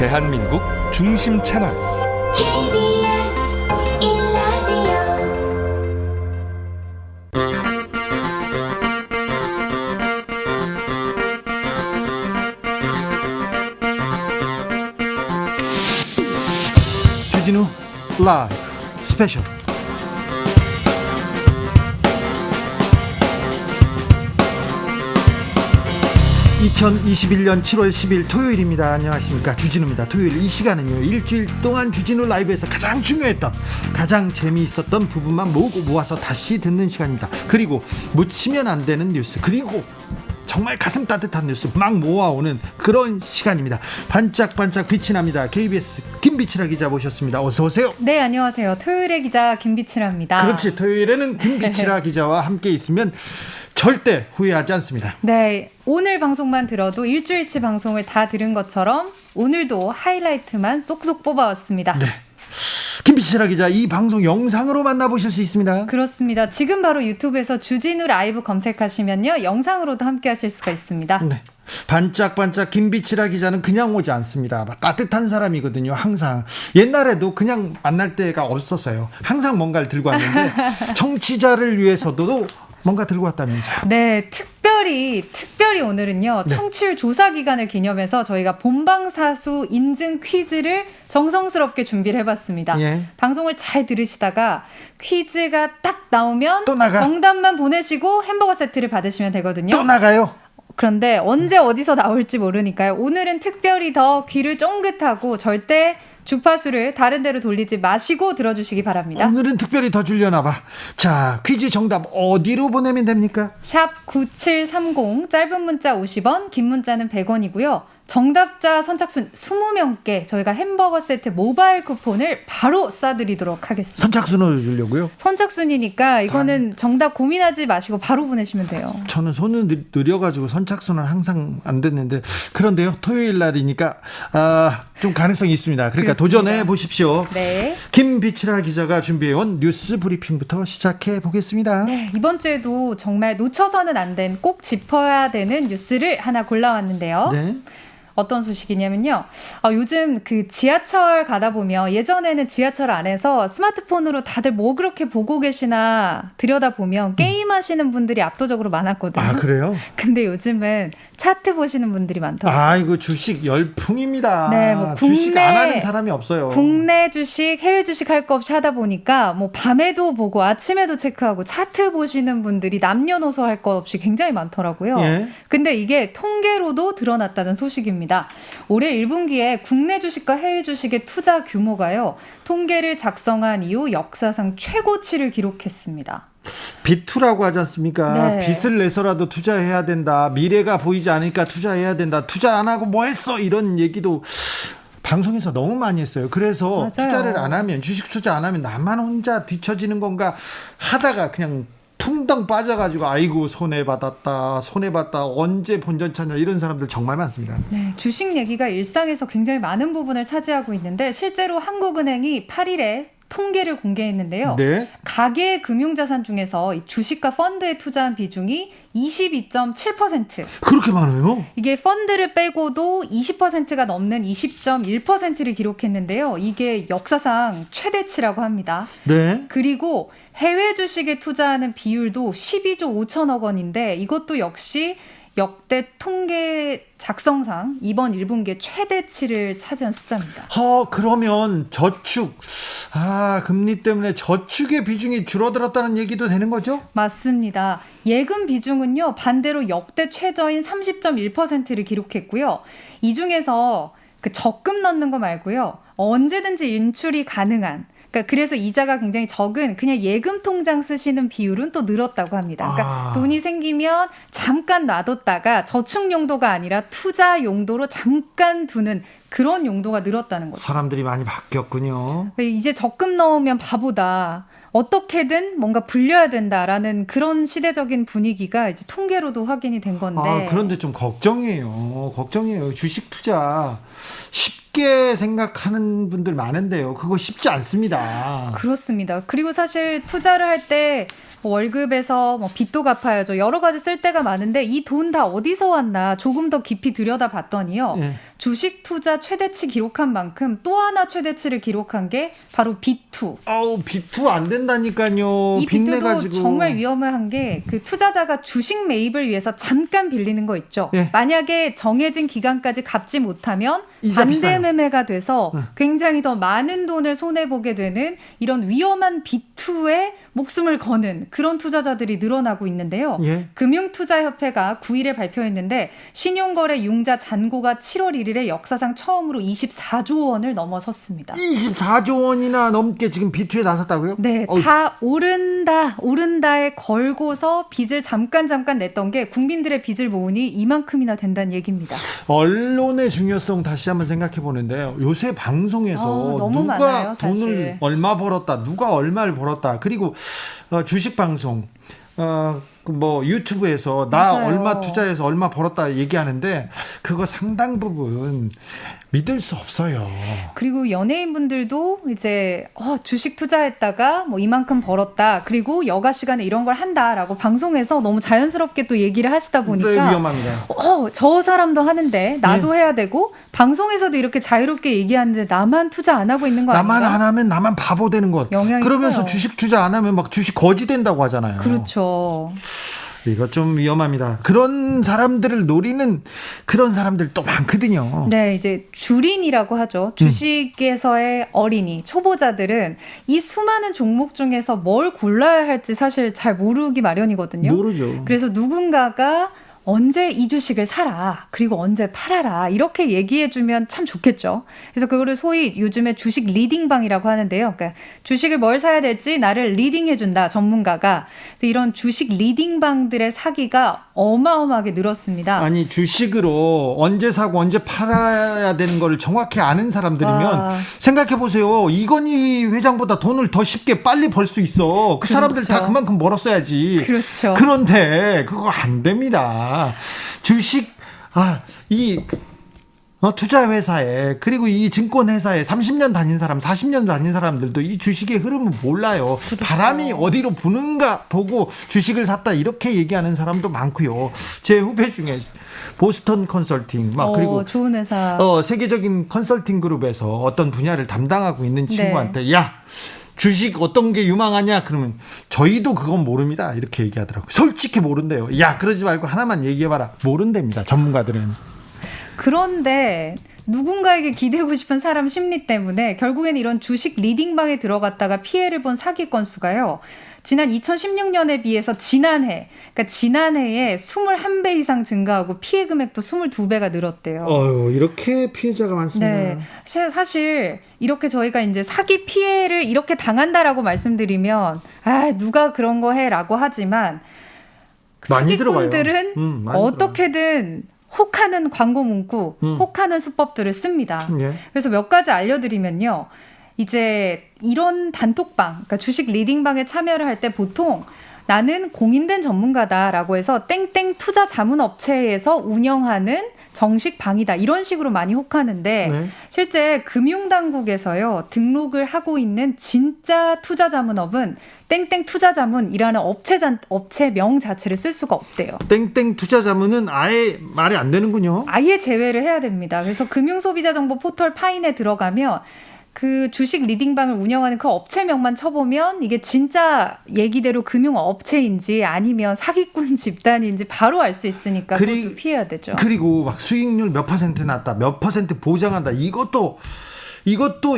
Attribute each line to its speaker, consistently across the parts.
Speaker 1: 대한민국 중심 채널
Speaker 2: KBS 1라디오
Speaker 3: 주진우 라이브 스페셜. (2021년 7월 10일) 토요일입니다. 안녕하십니까, 주진우입니다. 토요일 이 시간은요, 일주일 동안 주진우 라이브에서 가장 중요했던, 가장 재미있었던 부분만 모아서 다시 듣는 시간입니다. 그리고 묻히면 안 되는 뉴스, 그리고 정말 가슴 따뜻한 뉴스 막 모아오는 그런 시간입니다. 반짝반짝 빛이 납니다. KBS 김비치라 기자 모셨습니다. 어서 오세요.
Speaker 4: 네, 안녕하세요. 토요일의 기자 김비치라입니다.
Speaker 3: 그렇지, 토요일에는 김비치라 기자와 함께 있으면 절대 후회하지 않습니다.
Speaker 4: 네, 오늘 방송만 들어도 일주일치 방송을 다 들은 것처럼 오늘도 하이라이트만 쏙쏙 뽑아왔습니다.
Speaker 3: 네, 김비치라 기자, 이 방송 영상으로 만나보실 수 있습니다.
Speaker 4: 그렇습니다. 지금 바로 유튜브에서 주진우 라이브 검색하시면요, 영상으로도 함께 하실 수가 있습니다.
Speaker 3: 네, 반짝반짝 김비치라 기자는 그냥 오지 않습니다. 따뜻한 사람이거든요. 항상 옛날에도 그냥 만날 때가 없었어요. 항상 뭔가를 들고 왔는데 청취자를 위해서도 뭔가 들고 왔다면서요.
Speaker 4: 네, 특별히 오늘은요,
Speaker 3: 네.
Speaker 4: 청취율 조사 기간을 기념해서 저희가 본방사수 인증 퀴즈를 정성스럽게 준비를 해봤습니다.
Speaker 3: 예.
Speaker 4: 방송을 잘 들으시다가 퀴즈가 딱 나오면
Speaker 3: 또 나가.
Speaker 4: 정답만 보내시고 햄버거 세트를 받으시면 되거든요.
Speaker 3: 또 나가요.
Speaker 4: 그런데 언제 어디서 나올지 모르니까요. 오늘은 특별히 더 귀를 쫑긋하고 절대 주파수를 다른 데로 돌리지 마시고 들어주시기 바랍니다.
Speaker 3: 오늘은 특별히 더 줄려나 봐. 자, 퀴즈 정답 어디로 보내면 됩니까?
Speaker 4: 샵 9730, 짧은 문자 50원, 긴 문자는 100원이고요. 정답자 선착순 20명께 저희가 햄버거 세트 모바일 쿠폰을 바로 쏴드리도록 하겠습니다.
Speaker 3: 선착순으로 주려고요.
Speaker 4: 선착순이니까 이거는 정답 고민하지 마시고 바로 보내시면 돼요.
Speaker 3: 저는 손은 느려가지고 선착순은 항상 안 됐는데, 그런데요, 토요일 날이니까 좀 가능성이 있습니다. 그러니까
Speaker 4: 그렇습니다.
Speaker 3: 도전해 보십시오.
Speaker 4: 네.
Speaker 3: 김비치라 기자가 준비해온 뉴스 브리핑부터 시작해 보겠습니다.
Speaker 4: 네, 이번 주에도 정말 놓쳐서는 안 된, 꼭 짚어야 되는 뉴스를 하나 골라왔는데요.
Speaker 3: 네.
Speaker 4: 어떤 소식이냐면요. 요즘 그 지하철 가다 보면, 예전에는 지하철 안에서 스마트폰으로 다들 뭐 그렇게 보고 계시나 들여다보면 게임하시는 분들이 압도적으로 많았거든요.
Speaker 3: 아, 그래요?
Speaker 4: 근데 요즘은 차트 보시는 분들이 많더라고요.
Speaker 3: 이거 주식 열풍입니다.
Speaker 4: 네, 뭐
Speaker 3: 주식 안 하는 사람이 없어요.
Speaker 4: 국내 주식, 해외 주식 할 거 없이 하다 보니까 뭐 밤에도 보고 아침에도 체크하고 차트 보시는 분들이 남녀노소 할 거 없이 굉장히 많더라고요.
Speaker 3: 예.
Speaker 4: 근데 이게 통계로도 드러났다는 소식입니다. 올해 1분기에 국내 주식과 해외 주식의 투자 규모가요, 통계를 작성한 이후 역사상 최고치를 기록했습니다.
Speaker 3: 비투라고 하지 않습니까?
Speaker 4: 네.
Speaker 3: 빚을 내서라도 투자해야 된다. 미래가 보이지 않으니까 투자해야 된다. 투자 안 하고 뭐 했어? 이런 얘기도 방송에서 너무 많이 했어요. 그래서
Speaker 4: 맞아요.
Speaker 3: 투자를 안 하면, 주식 투자 안 하면 나만 혼자 뒤처지는 건가 하다가 그냥 퉁덩 빠져가지고 아이고 손해받았다 언제 본전 찾냐, 이런 사람들 정말 많습니다.
Speaker 4: 네, 주식 얘기가 일상에서 굉장히 많은 부분을 차지하고 있는데, 실제로 한국은행이 8일에 통계를 공개했는데요.
Speaker 3: 네.
Speaker 4: 가계 금융자산 중에서 이 주식과 펀드에 투자한 비중이 22.7%.
Speaker 3: 그렇게 많아요?
Speaker 4: 이게 펀드를 빼고도 20%가 넘는 20.1%를 기록했는데요. 이게 역사상 최대치라고 합니다.
Speaker 3: 네.
Speaker 4: 그리고 해외 주식에 투자하는 비율도 12조 5천억 원인데, 이것도 역시 역대 통계 작성상 이번 1분기에 최대치를 차지한 숫자입니다.
Speaker 3: 그러면 저축, 금리 때문에 저축의 비중이 줄어들었다는 얘기도 되는 거죠?
Speaker 4: 맞습니다. 예금 비중은요, 반대로 역대 최저인 30.1%를 기록했고요. 이 중에서 그 적금 넣는 거 말고요, 언제든지 인출이 가능한, 그래서 이자가 굉장히 적은 그냥 예금 통장 쓰시는 비율은 또 늘었다고 합니다. 그러니까 돈이 생기면 잠깐 놔뒀다가 저축 용도가 아니라 투자 용도로 잠깐 두는 그런 용도가 늘었다는 거죠.
Speaker 3: 사람들이 많이 바뀌었군요.
Speaker 4: 이제 적금 넣으면 바보다, 어떻게든 뭔가 불려야 된다라는 그런 시대적인 분위기가 이제 통계로도 확인이 된 건데.
Speaker 3: 그런데 좀 걱정이에요. 주식 투자 쉽게 생각하는 분들 많은데요. 그거 쉽지 않습니다.
Speaker 4: 그렇습니다. 그리고 사실 투자를 할 때 월급에서 빚도 갚아야죠. 여러 가지 쓸 데가 많은데 이 돈 다 어디서 왔나 조금 더 깊이 들여다봤더니요.
Speaker 3: 예.
Speaker 4: 주식 투자 최대치 기록한 만큼 또 하나 최대치를 기록한 게 바로 빚투.
Speaker 3: 아우 비투 안 된다니까요.
Speaker 4: 이 빚투도
Speaker 3: 빚내가지고.
Speaker 4: 정말 위험한 게 그 투자자가 주식 매입을 위해서 잠깐 빌리는 거 있죠.
Speaker 3: 예.
Speaker 4: 만약에 정해진 기간까지 갚지 못하면
Speaker 3: 이자
Speaker 4: 반대
Speaker 3: 비싸요.
Speaker 4: 매매가 돼서
Speaker 3: 응.
Speaker 4: 굉장히 더 많은 돈을 손해보게 되는 이런 위험한 빚투에 목숨을 거는 그런 투자자들이 늘어나고 있는데요.
Speaker 3: 예.
Speaker 4: 금융투자협회가 9일에 발표했는데 신용거래 융자 잔고가 7월 1일에 역사상 처음으로 24조 원을 넘어섰습니다.
Speaker 3: 24조 원이나 넘게 지금 비투에 나섰다고요?
Speaker 4: 네,
Speaker 3: 어우,
Speaker 4: 다 오른다에 걸고서 빚을 잠깐 냈던 게 국민들의 빚을 모으니 이만큼이나 된다는 얘기입니다.
Speaker 3: 언론의 중요성 다시 한번 생각해 보는데요. 요새 방송에서
Speaker 4: 너무
Speaker 3: 누가
Speaker 4: 많아요,
Speaker 3: 돈을
Speaker 4: 사실.
Speaker 3: 얼마 벌었다, 누가 얼마를 벌었다, 그리고 주식 방송, 뭐 유튜브에서 나
Speaker 4: 맞아요.
Speaker 3: 얼마 투자해서 얼마 벌었다 얘기하는데 그거 상당 부분 믿을 수 없어요.
Speaker 4: 그리고 연예인분들도 이제 주식 투자했다가 뭐 이만큼 벌었다. 그리고 여가 시간에 이런 걸 한다라고 방송에서 너무 자연스럽게 또 얘기를 하시다 보니까
Speaker 3: 네, 위험합니다.
Speaker 4: 저 사람도 하는데 나도 해야 되고 방송에서도 이렇게 자유롭게 얘기하는데 나만 투자 안 하고 있는 거 아닌가?
Speaker 3: 나만 안 하면 나만 바보 되는 것.
Speaker 4: 영향이
Speaker 3: 그러면서
Speaker 4: 커요.
Speaker 3: 주식 투자 안 하면 막 주식 거지 된다고 하잖아요.
Speaker 4: 그렇죠.
Speaker 3: 이거 좀 위험합니다. 그런 사람들을 노리는 그런 사람들 또 많거든요.
Speaker 4: 네, 이제 주린이라고 하죠. 주식에서의 어린이, 초보자들은 이 수많은 종목 중에서 뭘 골라야 할지 사실 잘 모르기 마련이거든요.
Speaker 3: 모르죠.
Speaker 4: 그래서 누군가가 언제 이 주식을 사라, 그리고 언제 팔아라 이렇게 얘기해주면 참 좋겠죠. 그래서 그거를 소위 요즘에 주식 리딩방이라고 하는데요. 그러니까 주식을 뭘 사야 될지 나를 리딩해준다, 전문가가. 그래서 이런 주식 리딩방들의 사기가 어마어마하게 늘었습니다.
Speaker 3: 아니 주식으로 언제 사고 언제 팔아야 되는 걸 정확히 아는 사람들이면
Speaker 4: 와.
Speaker 3: 생각해 보세요. 이건희 회장보다 돈을 더 쉽게 빨리 벌 수 있어. 그 사람들
Speaker 4: 그렇죠.
Speaker 3: 다 그만큼 벌었어야지.
Speaker 4: 그렇죠.
Speaker 3: 그런데 그거 안 됩니다. 주식 투자 회사에 그리고 이 증권 회사에 30년 다닌 사람, 40년 다닌 사람들도 이 주식의 흐름을 몰라요.
Speaker 4: 그렇죠.
Speaker 3: 바람이 어디로 부는가 보고 주식을 샀다 이렇게 얘기하는 사람도 많고요. 제 후배 중에 보스턴 컨설팅 그리고
Speaker 4: 좋은 회사.
Speaker 3: 세계적인 컨설팅 그룹에서 어떤 분야를 담당하고 있는 친구한테 야 주식 어떤 게 유망하냐 그러면 저희도 그건 모릅니다 이렇게 얘기하더라고요. 솔직히 모른대요. 야 그러지 말고 하나만 얘기해봐라. 모른답니다 전문가들은.
Speaker 4: 그런데 누군가에게 기대고 싶은 사람 심리 때문에 결국엔 이런 주식 리딩방에 들어갔다가 피해를 본 사기 건수가요. 지난 2016년에 비해서 지난해에 21배 이상 증가하고 피해 금액도 22배가 늘었대요.
Speaker 3: 이렇게 피해자가 많습니다.
Speaker 4: 네. 사실 이렇게 저희가 이제 사기 피해를 이렇게 당한다라고 말씀드리면 누가 그런 거 해라고 하지만
Speaker 3: 많이
Speaker 4: 사기꾼들은
Speaker 3: 들어가요. 많이
Speaker 4: 어떻게든 혹하는 광고 문구, 혹하는 수법들을 씁니다.
Speaker 3: 예.
Speaker 4: 그래서 몇 가지 알려드리면요. 이제 이런 단톡방, 그러니까 주식 리딩방에 참여를 할 때 보통 나는 공인된 전문가다라고 해서 땡땡 투자 자문 업체에서 운영하는 정식 방이다 이런 식으로 많이 혹하는데
Speaker 3: 네.
Speaker 4: 실제 금융당국에서요 등록을 하고 있는 진짜 투자자문업은 땡땡 투자자문이라는 업체명 자체를 쓸 수가 없대요.
Speaker 3: 땡땡 투자자문은 아예 말이 안 되는군요.
Speaker 4: 아예 제외를 해야 됩니다. 그래서 금융소비자정보 포털 파인에 들어가면 그 주식 리딩방을 운영하는 그 업체명만 쳐보면 이게 진짜 얘기대로 금융업체인지 아니면 사기꾼 집단인지 바로 알 수 있으니까 그것도 피해야 되죠.
Speaker 3: 그리고 막 수익률 몇 퍼센트 났다, 몇 퍼센트 보장한다. 이것도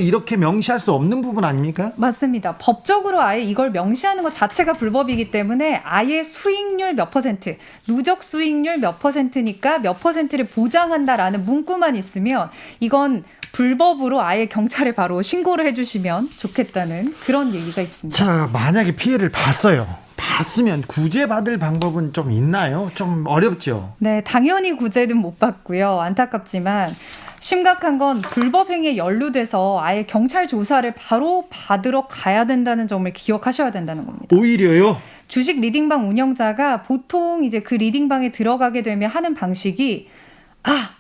Speaker 3: 이렇게 명시할 수 없는 부분 아닙니까?
Speaker 4: 맞습니다. 법적으로 아예 이걸 명시하는 것 자체가 불법이기 때문에 아예 수익률 몇 퍼센트, 누적 수익률 몇 퍼센트니까 몇 퍼센트를 보장한다라는 문구만 있으면 이건 불법으로 아예 경찰에 바로 신고를 해주시면 좋겠다는 그런 얘기가 있습니다.
Speaker 3: 자, 만약에 피해를 봤으면 구제받을 방법은 좀 있나요? 좀 어렵죠?
Speaker 4: 네, 당연히 구제는 못 받고요. 안타깝지만 심각한 건 불법 행위에 연루돼서 아예 경찰 조사를 바로 받으러 가야 된다는 점을 기억하셔야 된다는 겁니다.
Speaker 3: 오히려요?
Speaker 4: 주식 리딩방 운영자가 보통 이제 그 리딩방에 들어가게 되면 하는 방식이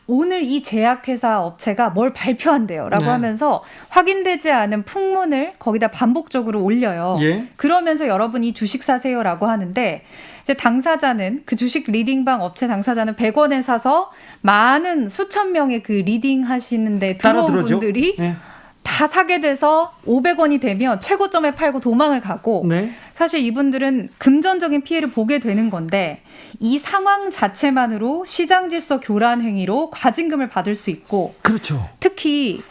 Speaker 4: 오늘 이 제약회사 업체가 뭘 발표한대요 라고
Speaker 3: 네.
Speaker 4: 하면서 확인되지 않은 풍문을 거기다 반복적으로 올려요.
Speaker 3: 예.
Speaker 4: 그러면서 여러분이 주식 사세요라고 하는데 이제 당사자는 그 주식 리딩방 업체 당사자는 100원에 사서 많은 수천 명의 그 리딩 하시는데
Speaker 3: 따라
Speaker 4: 들어온
Speaker 3: 들어오죠?
Speaker 4: 분들이
Speaker 3: 예.
Speaker 4: 다 사게 돼서 500원이 되면 최고점에 팔고 도망을 가고
Speaker 3: 네.
Speaker 4: 사실 이분들은 금전적인 피해를 보게 되는 건데 이 상황 자체만으로 시장 질서 교란 행위로 과징금을 받을 수 있고
Speaker 3: 그렇죠.
Speaker 4: 특히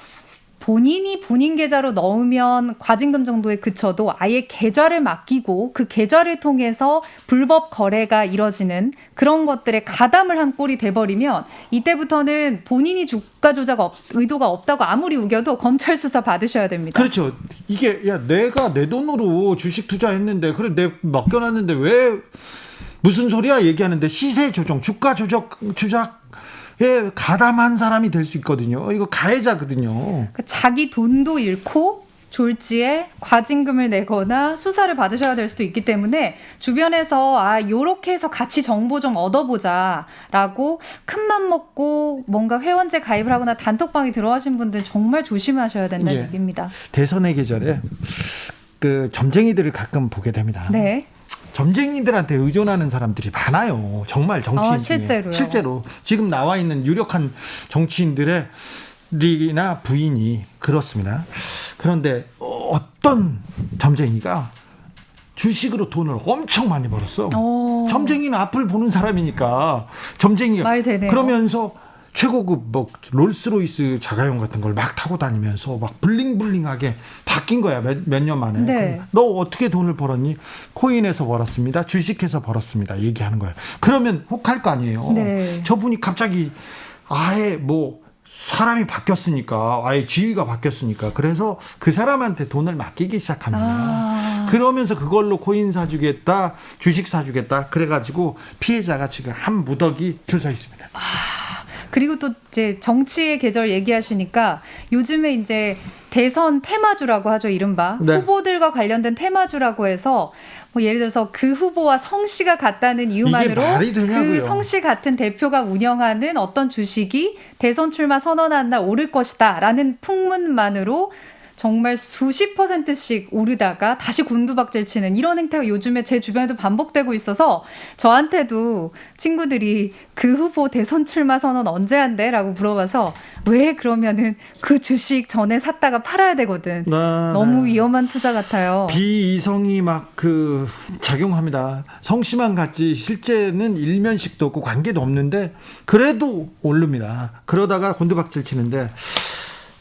Speaker 4: 본인이 본인 계좌로 넣으면 과징금 정도에 그쳐도 아예 계좌를 맡기고 그 계좌를 통해서 불법 거래가 이뤄지는 그런 것들에 가담을 한 꼴이 돼버리면 이때부터는 본인이 주가 조작 의도가 없다고 아무리 우겨도 검찰 수사 받으셔야 됩니다.
Speaker 3: 그렇죠. 이게 내가 내 돈으로 주식 투자했는데 그래 내 맡겨놨는데 왜 무슨 소리야 얘기하는데 시세 조정, 주가 조작에 가담한 사람이 될 수 있거든요. 이거 가해자거든요.
Speaker 4: 그러니까 자기 돈도 잃고 졸지에 과징금을 내거나 수사를 받으셔야 될 수도 있기 때문에 주변에서 요렇게 해서 같이 정보 좀 얻어보자라고 큰맘 먹고 뭔가 회원제 가입을 하거나 단톡방에 들어가신 분들 정말 조심하셔야 된다는
Speaker 3: 예.
Speaker 4: 얘기입니다.
Speaker 3: 대선의 계절에 그 점쟁이들을 가끔 보게 됩니다.
Speaker 4: 네.
Speaker 3: 점쟁이들한테 의존하는 사람들이 많아요. 정말 정치인 중에.
Speaker 4: 실제로요?
Speaker 3: 실제로 지금 나와 있는 유력한 정치인들의 나 부인이 그렇습니다. 그런데 어떤 점쟁이가 주식으로 돈을 엄청 많이 벌었어. 점쟁이는 앞을 보는 사람이니까 점쟁이가
Speaker 4: 말 되네요.
Speaker 3: 그러면서 최고급 뭐 롤스로이스 자가용 같은 걸 막 타고 다니면서 막 블링블링하게 바뀐 거야 몇 년 만에.
Speaker 4: 네.
Speaker 3: 너 어떻게 돈을 벌었니? 코인에서 벌었습니다. 주식해서 벌었습니다. 얘기하는 거예요. 그러면 혹할 거 아니에요.
Speaker 4: 네.
Speaker 3: 저분이 갑자기 아예 뭐 사람이 바뀌었으니까 아예 지위가 바뀌었으니까 그래서 그 사람한테 돈을 맡기기 시작합니다. 그러면서 그걸로 코인 사주겠다, 주식 사주겠다 그래가지고 피해자가 지금 한 무더기 줄 서 있습니다.
Speaker 4: 그리고 또 이제 정치의 계절 얘기하시니까 요즘에 이제 대선 테마주라고 하죠, 이른바.
Speaker 3: 네.
Speaker 4: 후보들과 관련된 테마주라고 해서 뭐 예를 들어서 그 후보와 성씨가 같다는 이유만으로
Speaker 3: 말이 되냐고요.
Speaker 4: 그 성씨 같은 대표가 운영하는 어떤 주식이 대선 출마 선언한 날 오를 것이다 라는 풍문만으로 정말 수십 %씩 오르다가 다시 곤두박질 치는 이런 행태가 요즘에 제 주변에도 반복되고 있어서 저한테도 친구들이 그 후보 대선 출마 선언 언제 한대? 라고 물어봐서 왜 그러면은 그 주식 전에 샀다가 팔아야 되거든. 너무 위험한 투자 같아요.
Speaker 3: 비이성이 막 그 작용합니다. 성씨만 같지 실제는 일면식도 없고 관계도 없는데 그래도 오릅니다. 그러다가 곤두박질 치는데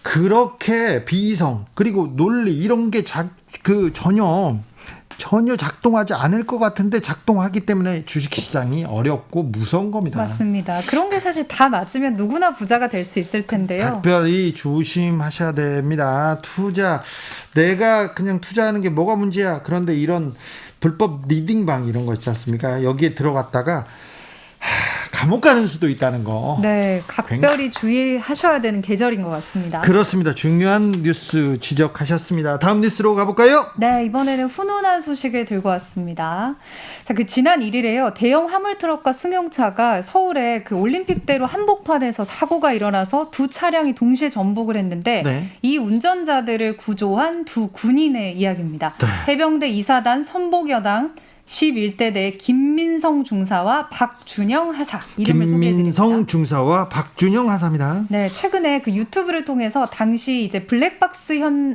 Speaker 3: 그렇게 비이성 그리고 논리 이런 게 전혀 작동하지 않을 것 같은데 작동하기 때문에 주식시장이 어렵고 무서운 겁니다.
Speaker 4: 맞습니다. 그런 게 사실 다 맞으면 누구나 부자가 될 수 있을 텐데요.
Speaker 3: 특별히 조심하셔야 됩니다. 내가 그냥 투자하는 게 뭐가 문제야. 그런데 이런 불법 리딩방 이런 거 있지 않습니까? 여기에 들어갔다가 감옥 가는 수도 있다는 거.
Speaker 4: 네, 각별히 주의하셔야 되는 계절인 것 같습니다.
Speaker 3: 그렇습니다. 중요한 뉴스 지적하셨습니다. 다음 뉴스로 가볼까요?
Speaker 4: 네, 이번에는 훈훈한 소식을 들고 왔습니다. 자, 지난 1일에요. 대형 화물트럭과 승용차가 서울의 그 올림픽대로 한복판에서 사고가 일어나서 두 차량이 동시에 전복을 했는데
Speaker 3: 네.
Speaker 4: 이 운전자들을 구조한 두 군인의 이야기입니다.
Speaker 3: 네.
Speaker 4: 해병대 2사단 선복여당 11대 내 김민성 중사와 박준영 하사 이름을 소개해드립니다.
Speaker 3: 김민성 중사와 박준영 하사입니다.
Speaker 4: 네, 최근에 그 유튜브를 통해서 당시 이제 블랙박스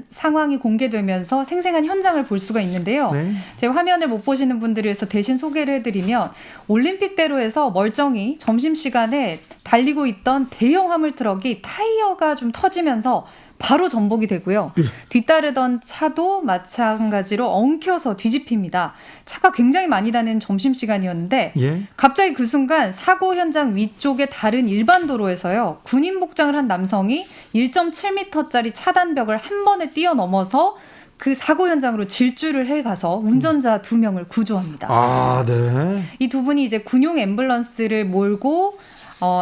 Speaker 4: 상황이 공개되면서 생생한 현장을 볼 수가 있는데요.
Speaker 3: 네.
Speaker 4: 제 화면을 못 보시는 분들을 위해서 대신 소개를 해드리면 올림픽대로에서 멀쩡히 점심시간에 달리고 있던 대형 화물트럭이 타이어가 좀 터지면서 바로 전복이 되고요. 뒤따르던 차도 마찬가지로 엉켜서 뒤집힙니다. 차가 굉장히 많이 다니는 점심시간이었는데
Speaker 3: 예.
Speaker 4: 갑자기 그 순간 사고 현장 위쪽의 다른 일반 도로에서요. 군인 복장을 한 남성이 1.7m짜리 차단벽을 한 번에 뛰어넘어서 그 사고 현장으로 질주를 해가서 운전자 2명을 구조합니다.
Speaker 3: 네.
Speaker 4: 이 두 분이 이제 군용 앰뷸런스를 몰고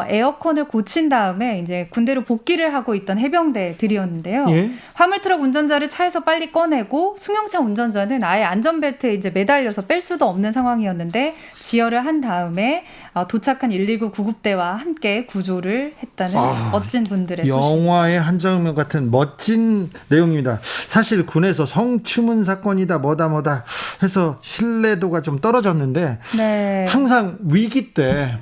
Speaker 4: 에어컨을 고친 다음에 이제 군대로 복귀를 하고 있던 해병대들이었는데요.
Speaker 3: 예.
Speaker 4: 화물트럭 운전자를 차에서 빨리 꺼내고 승용차 운전자는 아예 안전벨트에 이제 매달려서 뺄 수도 없는 상황이었는데 지혈을 한 다음에 도착한 119 구급대와 함께 구조를 했다는 멋진 분들의 소식.
Speaker 3: 영화의 한 장면 같은 멋진 내용입니다. 사실 군에서 성추문 사건이다 뭐다 해서 신뢰도가 좀 떨어졌는데
Speaker 4: 네.
Speaker 3: 항상 위기 때,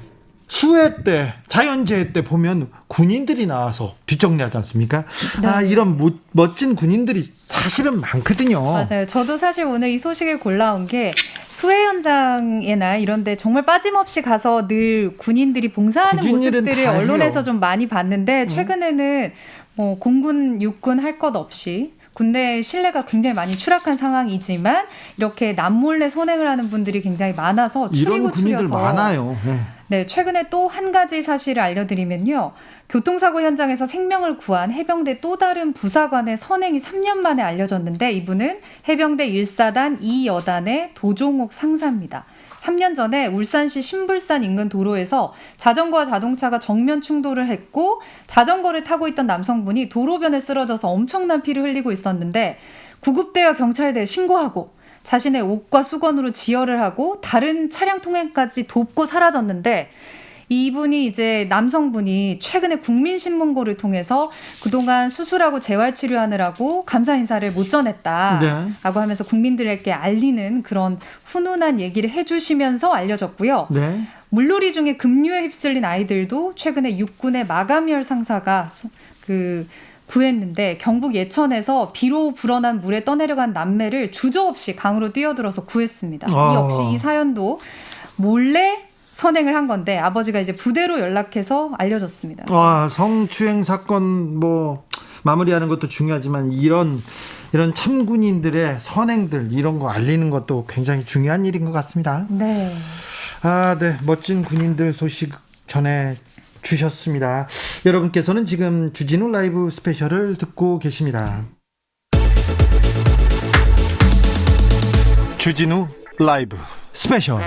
Speaker 3: 수해 때, 자연재해 때 보면 군인들이 나와서 뒷정리하지 않습니까?
Speaker 4: 네.
Speaker 3: 이런 멋진 군인들이 사실은 많거든요.
Speaker 4: 맞아요. 저도 사실 오늘 이 소식을 골라온 게 수해 현장이나 이런 데 정말 빠짐없이 가서 늘 군인들이 봉사하는
Speaker 3: 굳은 일은
Speaker 4: 모습들을
Speaker 3: 다 해요.
Speaker 4: 언론에서 좀 많이 봤는데 최근에는 뭐 공군, 육군 할 것 없이 군대 신뢰가 굉장히 많이 추락한 상황이지만 이렇게 남몰래 선행을 하는 분들이 굉장히 많아서
Speaker 3: 이런 군인들
Speaker 4: 추려서
Speaker 3: 많아요. 네.
Speaker 4: 네, 최근에 또 한 가지 사실을 알려드리면요. 교통사고 현장에서 생명을 구한 해병대 또 다른 부사관의 선행이 3년 만에 알려졌는데 이분은 해병대 1사단 2여단의 도종옥 상사입니다. 3년 전에 울산시 신불산 인근 도로에서 자전거와 자동차가 정면 충돌을 했고 자전거를 타고 있던 남성분이 도로변에 쓰러져서 엄청난 피를 흘리고 있었는데 구급대와 경찰대에 신고하고 자신의 옷과 수건으로 지혈을 하고 다른 차량 통행까지 돕고 사라졌는데 이분이 이제 남성분이 최근에 국민신문고를 통해서 그동안 수술하고 재활치료하느라고 감사 인사를 못 전했다라고 하면서 국민들에게 알리는 그런 훈훈한 얘기를 해주시면서 알려졌고요.
Speaker 3: 네.
Speaker 4: 물놀이 중에 급류에 휩쓸린 아이들도 최근에 육군의 마감열 상사가 구했는데 경북 예천에서 비로 불어난 물에 떠내려간 남매를 주저없이 강으로 뛰어들어서 구했습니다. 역시 이 사연도 몰래 선행을 한 건데 아버지가 이제 부대로 연락해서 알려줬습니다.
Speaker 3: 성추행 사건 마무리하는 것도 중요하지만 이런 참군인들의 선행들 이런 거 알리는 것도 굉장히 중요한 일인 것 같습니다.
Speaker 4: 네.
Speaker 3: 네. 멋진 군인들 소식 전해 주셨습니다. 여러분께서는 지금 주진우 라이브 스페셜을 듣고 계십니다.
Speaker 1: 주진우 라이브 스페셜.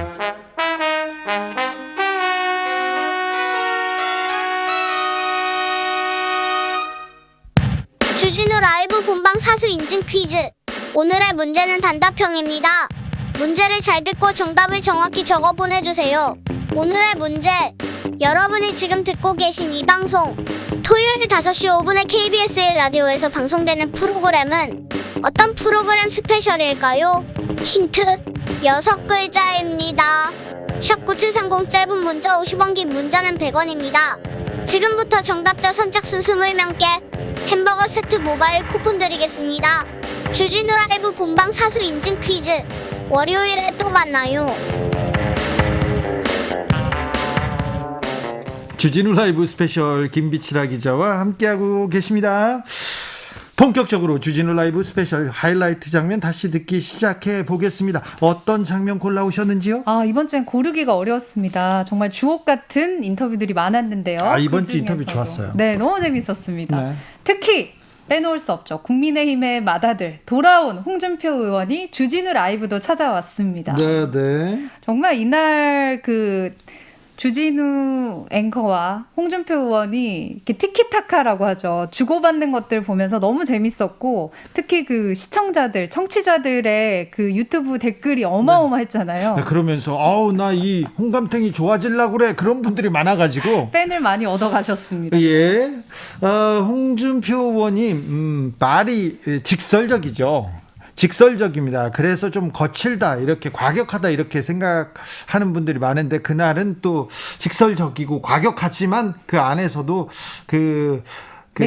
Speaker 5: 주진우 라이브 본방 사수 인증 퀴즈. 오늘의 문제는 단답형입니다. 문제를 잘 듣고 정답을 정확히 적어 보내주세요. 오늘의 문제. 여러분이 지금 듣고 계신 이 방송 토요일 5시 5분에 KBS 1라디오에서 방송되는 프로그램은 어떤 프로그램 스페셜일까요? 힌트 6글자입니다. 샵9730 짧은 문자 50원 긴 문자는 100원입니다. 지금부터 정답자 선착순 20명께 햄버거 세트 모바일 쿠폰 드리겠습니다. 주진우 라이브 본방 사수 인증 퀴즈 월요일에 또 만나요.
Speaker 3: 주진우 라이브 스페셜 김비치라 기자와 함께하고 계십니다. 본격적으로 주진우 라이브 스페셜 하이라이트 장면 다시 듣기 시작해 보겠습니다. 어떤 장면 골라오셨는지요?
Speaker 4: 이번 주엔 고르기가 어려웠습니다. 정말 주옥 같은 인터뷰들이 많았는데요.
Speaker 3: 이번 주
Speaker 4: 그중에서도.
Speaker 3: 인터뷰 좋았어요.
Speaker 4: 네, 너무 재밌었습니다.
Speaker 3: 네.
Speaker 4: 특히 빼놓을 수 없죠. 국민의힘의 맏아들 돌아온 홍준표 의원이 주진우 라이브도 찾아왔습니다.
Speaker 3: 네.
Speaker 4: 정말 이날 주진우 앵커와 홍준표 의원이 이렇게 티키타카라고 하죠. 주고받는 것들 보면서 너무 재밌었고 특히 그 시청자들, 청취자들의 그 유튜브 댓글이 어마어마했잖아요.
Speaker 3: 네, 그러면서 나 이 홍감탱이 좋아지려고 그래 그런 분들이 많아가지고
Speaker 4: 팬을 많이 얻어가셨습니다.
Speaker 3: 예, 홍준표 의원님 말이 직설적입니다. 그래서 좀 거칠다, 이렇게 과격하다 이렇게 생각하는 분들이 많은데 그날은 또 직설적이고 과격하지만 그 안에서도 그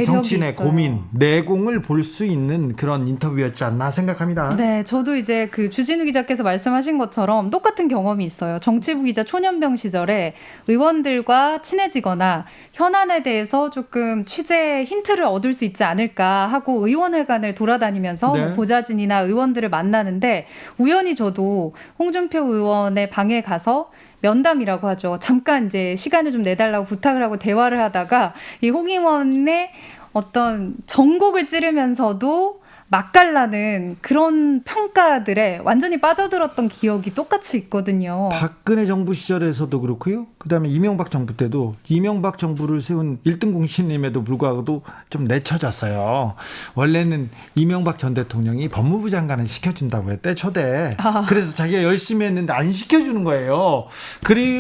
Speaker 3: 정치인의
Speaker 4: 있어요.
Speaker 3: 고민, 내공을 볼 수 있는 그런 인터뷰였지 않나 생각합니다.
Speaker 4: 네, 저도 이제 그 주진우 기자께서 말씀하신 것처럼 똑같은 경험이 있어요. 정치부 기자 초년병 시절에 의원들과 친해지거나 현안에 대해서 조금 취재 힌트를 얻을 수 있지 않을까 하고 의원회관을 돌아다니면서
Speaker 3: 네.
Speaker 4: 보좌진이나 의원들을 만나는데 우연히 저도 홍준표 의원의 방에 가서 면담이라고 하죠. 잠깐 이제 시간을 좀 내달라고 부탁을 하고 대화를 하다가 이 홍 의원의 어떤 정곡을 찌르면서도 맛깔나는 그런 평가들에 완전히 빠져들었던 기억이 똑같이 있거든요.
Speaker 3: 박근혜 정부 시절에서도 그렇고요. 그다음에 이명박 정부 때도 이명박 정부를 세운 1등 공신임에도 불구하고도 좀 내쳐졌어요. 원래는 이명박 전 대통령이 법무부 장관을 시켜준다고 했대 초대. 그래서 자기가 열심히 했는데 안 시켜주는 거예요.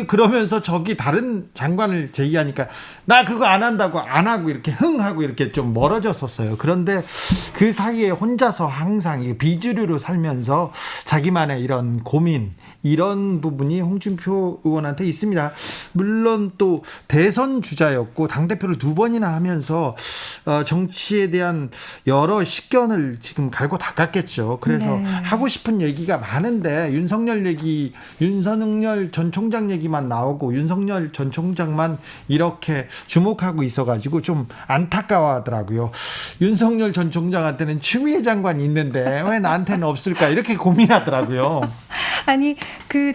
Speaker 3: 그러면서 저기 다른 장관을 제의하니까 나 그거 안 한다고 안 하고 이렇게 흥하고 이렇게 좀 멀어졌었어요. 그런데 그 사이에 혼자서 항상 비주류로 살면서 자기만의 이런 고민 이런 부분이 홍준표 의원한테 있습니다. 물론 또 대선 주자였고 당대표를 2번이나 하면서 정치에 대한 여러 식견을 지금 갈고 닦았겠죠. 그래서
Speaker 4: 네.
Speaker 3: 하고 싶은 얘기가 많은데 윤석열 전 총장 얘기만 나오고 윤석열 전 총장만 이렇게 주목하고 있어가지고 좀 안타까워하더라고요. 윤석열 전 총장한테는 추미애 장관이 있는데 왜 나한테는 없을까 이렇게 고민하더라고요.
Speaker 4: 아니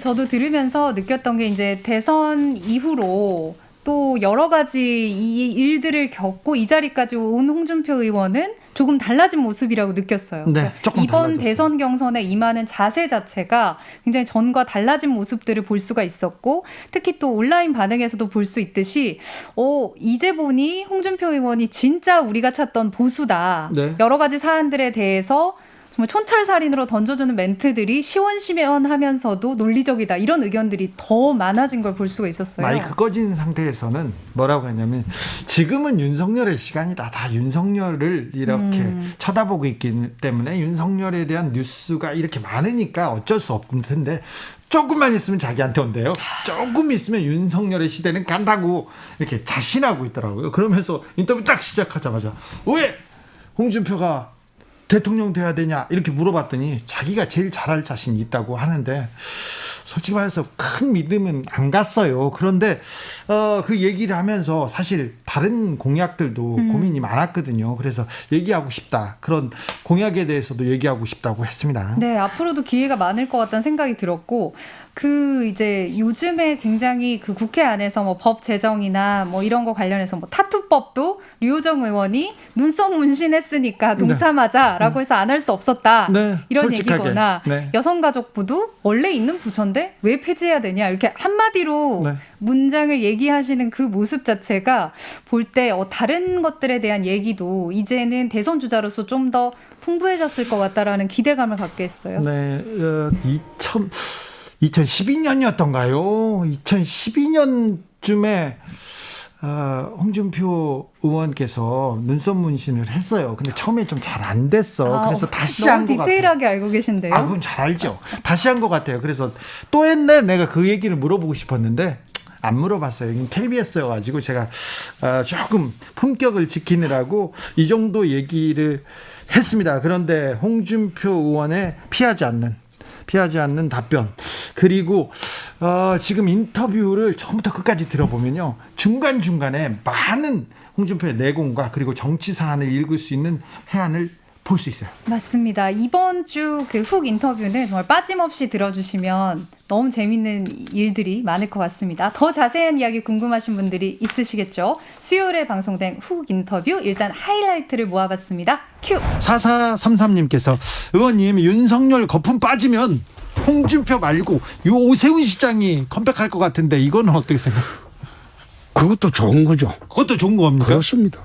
Speaker 4: 저도 들으면서 느꼈던 게 이제 대선 이후로 또 여러 가지 이 일들을 겪고 이 자리까지 온 홍준표 의원은 조금 달라진 모습이라고 느꼈어요.
Speaker 3: 네, 조금
Speaker 4: 이번
Speaker 3: 달라졌어요.
Speaker 4: 대선 경선에 임하는 자세 자체가 굉장히 전과 달라진 모습들을 볼 수가 있었고 특히 또 온라인 반응에서도 볼 수 있듯이 이제 보니 홍준표 의원이 진짜 우리가 찾던 보수다.
Speaker 3: 네.
Speaker 4: 여러 가지 사안들에 대해서 정말 촌철살인으로 던져주는 멘트들이 시원시원하면서도 논리적이다. 이런 의견들이 더 많아진 걸 볼 수가 있었어요.
Speaker 3: 마이크 꺼진 상태에서는 뭐라고 했냐면 지금은 윤석열의 시간이다. 다 윤석열을 이렇게 쳐다보고 있기 때문에 윤석열에 대한 뉴스가 이렇게 많으니까 어쩔 수 없을 텐데 조금만 있으면 자기한테 온대요. 조금 있으면 윤석열의 시대는 간다고 이렇게 자신하고 있더라고요. 그러면서 인터뷰 딱 시작하자마자 왜 홍준표가 대통령 돼야 되냐 이렇게 물어봤더니 자기가 제일 잘할 자신이 있다고 하는데 솔직히 말해서 큰 믿음은 안 갔어요. 그런데 그 얘기를 하면서 사실 다른 공약들도 고민이 많았거든요. 그래서 얘기하고 싶다. 그런 공약에 대해서도 얘기하고 싶다고 했습니다.
Speaker 4: 네, 앞으로도 기회가 많을 것 같다는 생각이 들었고 이제 요즘에 굉장히 국회 안에서 뭐 법 제정이나 뭐 이런 거 관련해서 뭐 타투법도 류호정 의원이 눈썹 문신했으니까 동참하자라고 해서 안 할 수 없었다.
Speaker 3: 네,
Speaker 4: 이런
Speaker 3: 솔직하게.
Speaker 4: 얘기거나
Speaker 3: 네.
Speaker 4: 여성가족부도 원래 있는 부처인데 왜 폐지해야 되냐 이렇게 한마디로
Speaker 3: 네.
Speaker 4: 문장을 얘기하시는 그 모습 자체가 볼 때 다른 것들에 대한 얘기도 이제는 대선 주자로서 좀 더 풍부해졌을 것 같다라는 기대감을 갖게 했어요.
Speaker 3: 네, 2012년이었던가요? 2012년쯤에 홍준표 의원께서 눈썹 문신을 했어요. 근데 처음에 좀 잘 안 됐어. 그래서 다시 한 것
Speaker 4: 너무
Speaker 3: 같아요.
Speaker 4: 디테일하게 알고 계신데요.
Speaker 3: 그건 잘 알죠. 다시 한 것 같아요. 그래서 또 했네. 내가 그 얘기를 물어보고 싶었는데 안 물어봤어요. 이건 KBS여가지고 제가 조금 품격을 지키느라고 이 정도 얘기를 했습니다. 그런데 홍준표 의원의 피하지 않는 답변 그리고 지금 인터뷰를 처음부터 끝까지 들어보면요 중간중간에 많은 홍준표의 내공과 그리고 정치 사안을 읽을 수 있는 해안을 볼 수 있어요.
Speaker 4: 맞습니다. 이번 주 훅 인터뷰는 정말 빠짐없이 들어주시면 너무 재밌는 일들이 많을 것 같습니다. 더 자세한 이야기 궁금하신 분들이 있으시겠죠? 수요일에 방송된 훅 인터뷰 일단 하이라이트를 모아봤습니다. 큐!
Speaker 3: 4433님께서 의원님 윤석열 거품 빠지면 홍준표 말고 요 오세훈 시장이 컴백할 것 같은데 이거는 어떻게 생각해요?
Speaker 6: 그것도 좋은 거죠.
Speaker 3: 그것도 좋은 겁니까?
Speaker 6: 그렇습니다.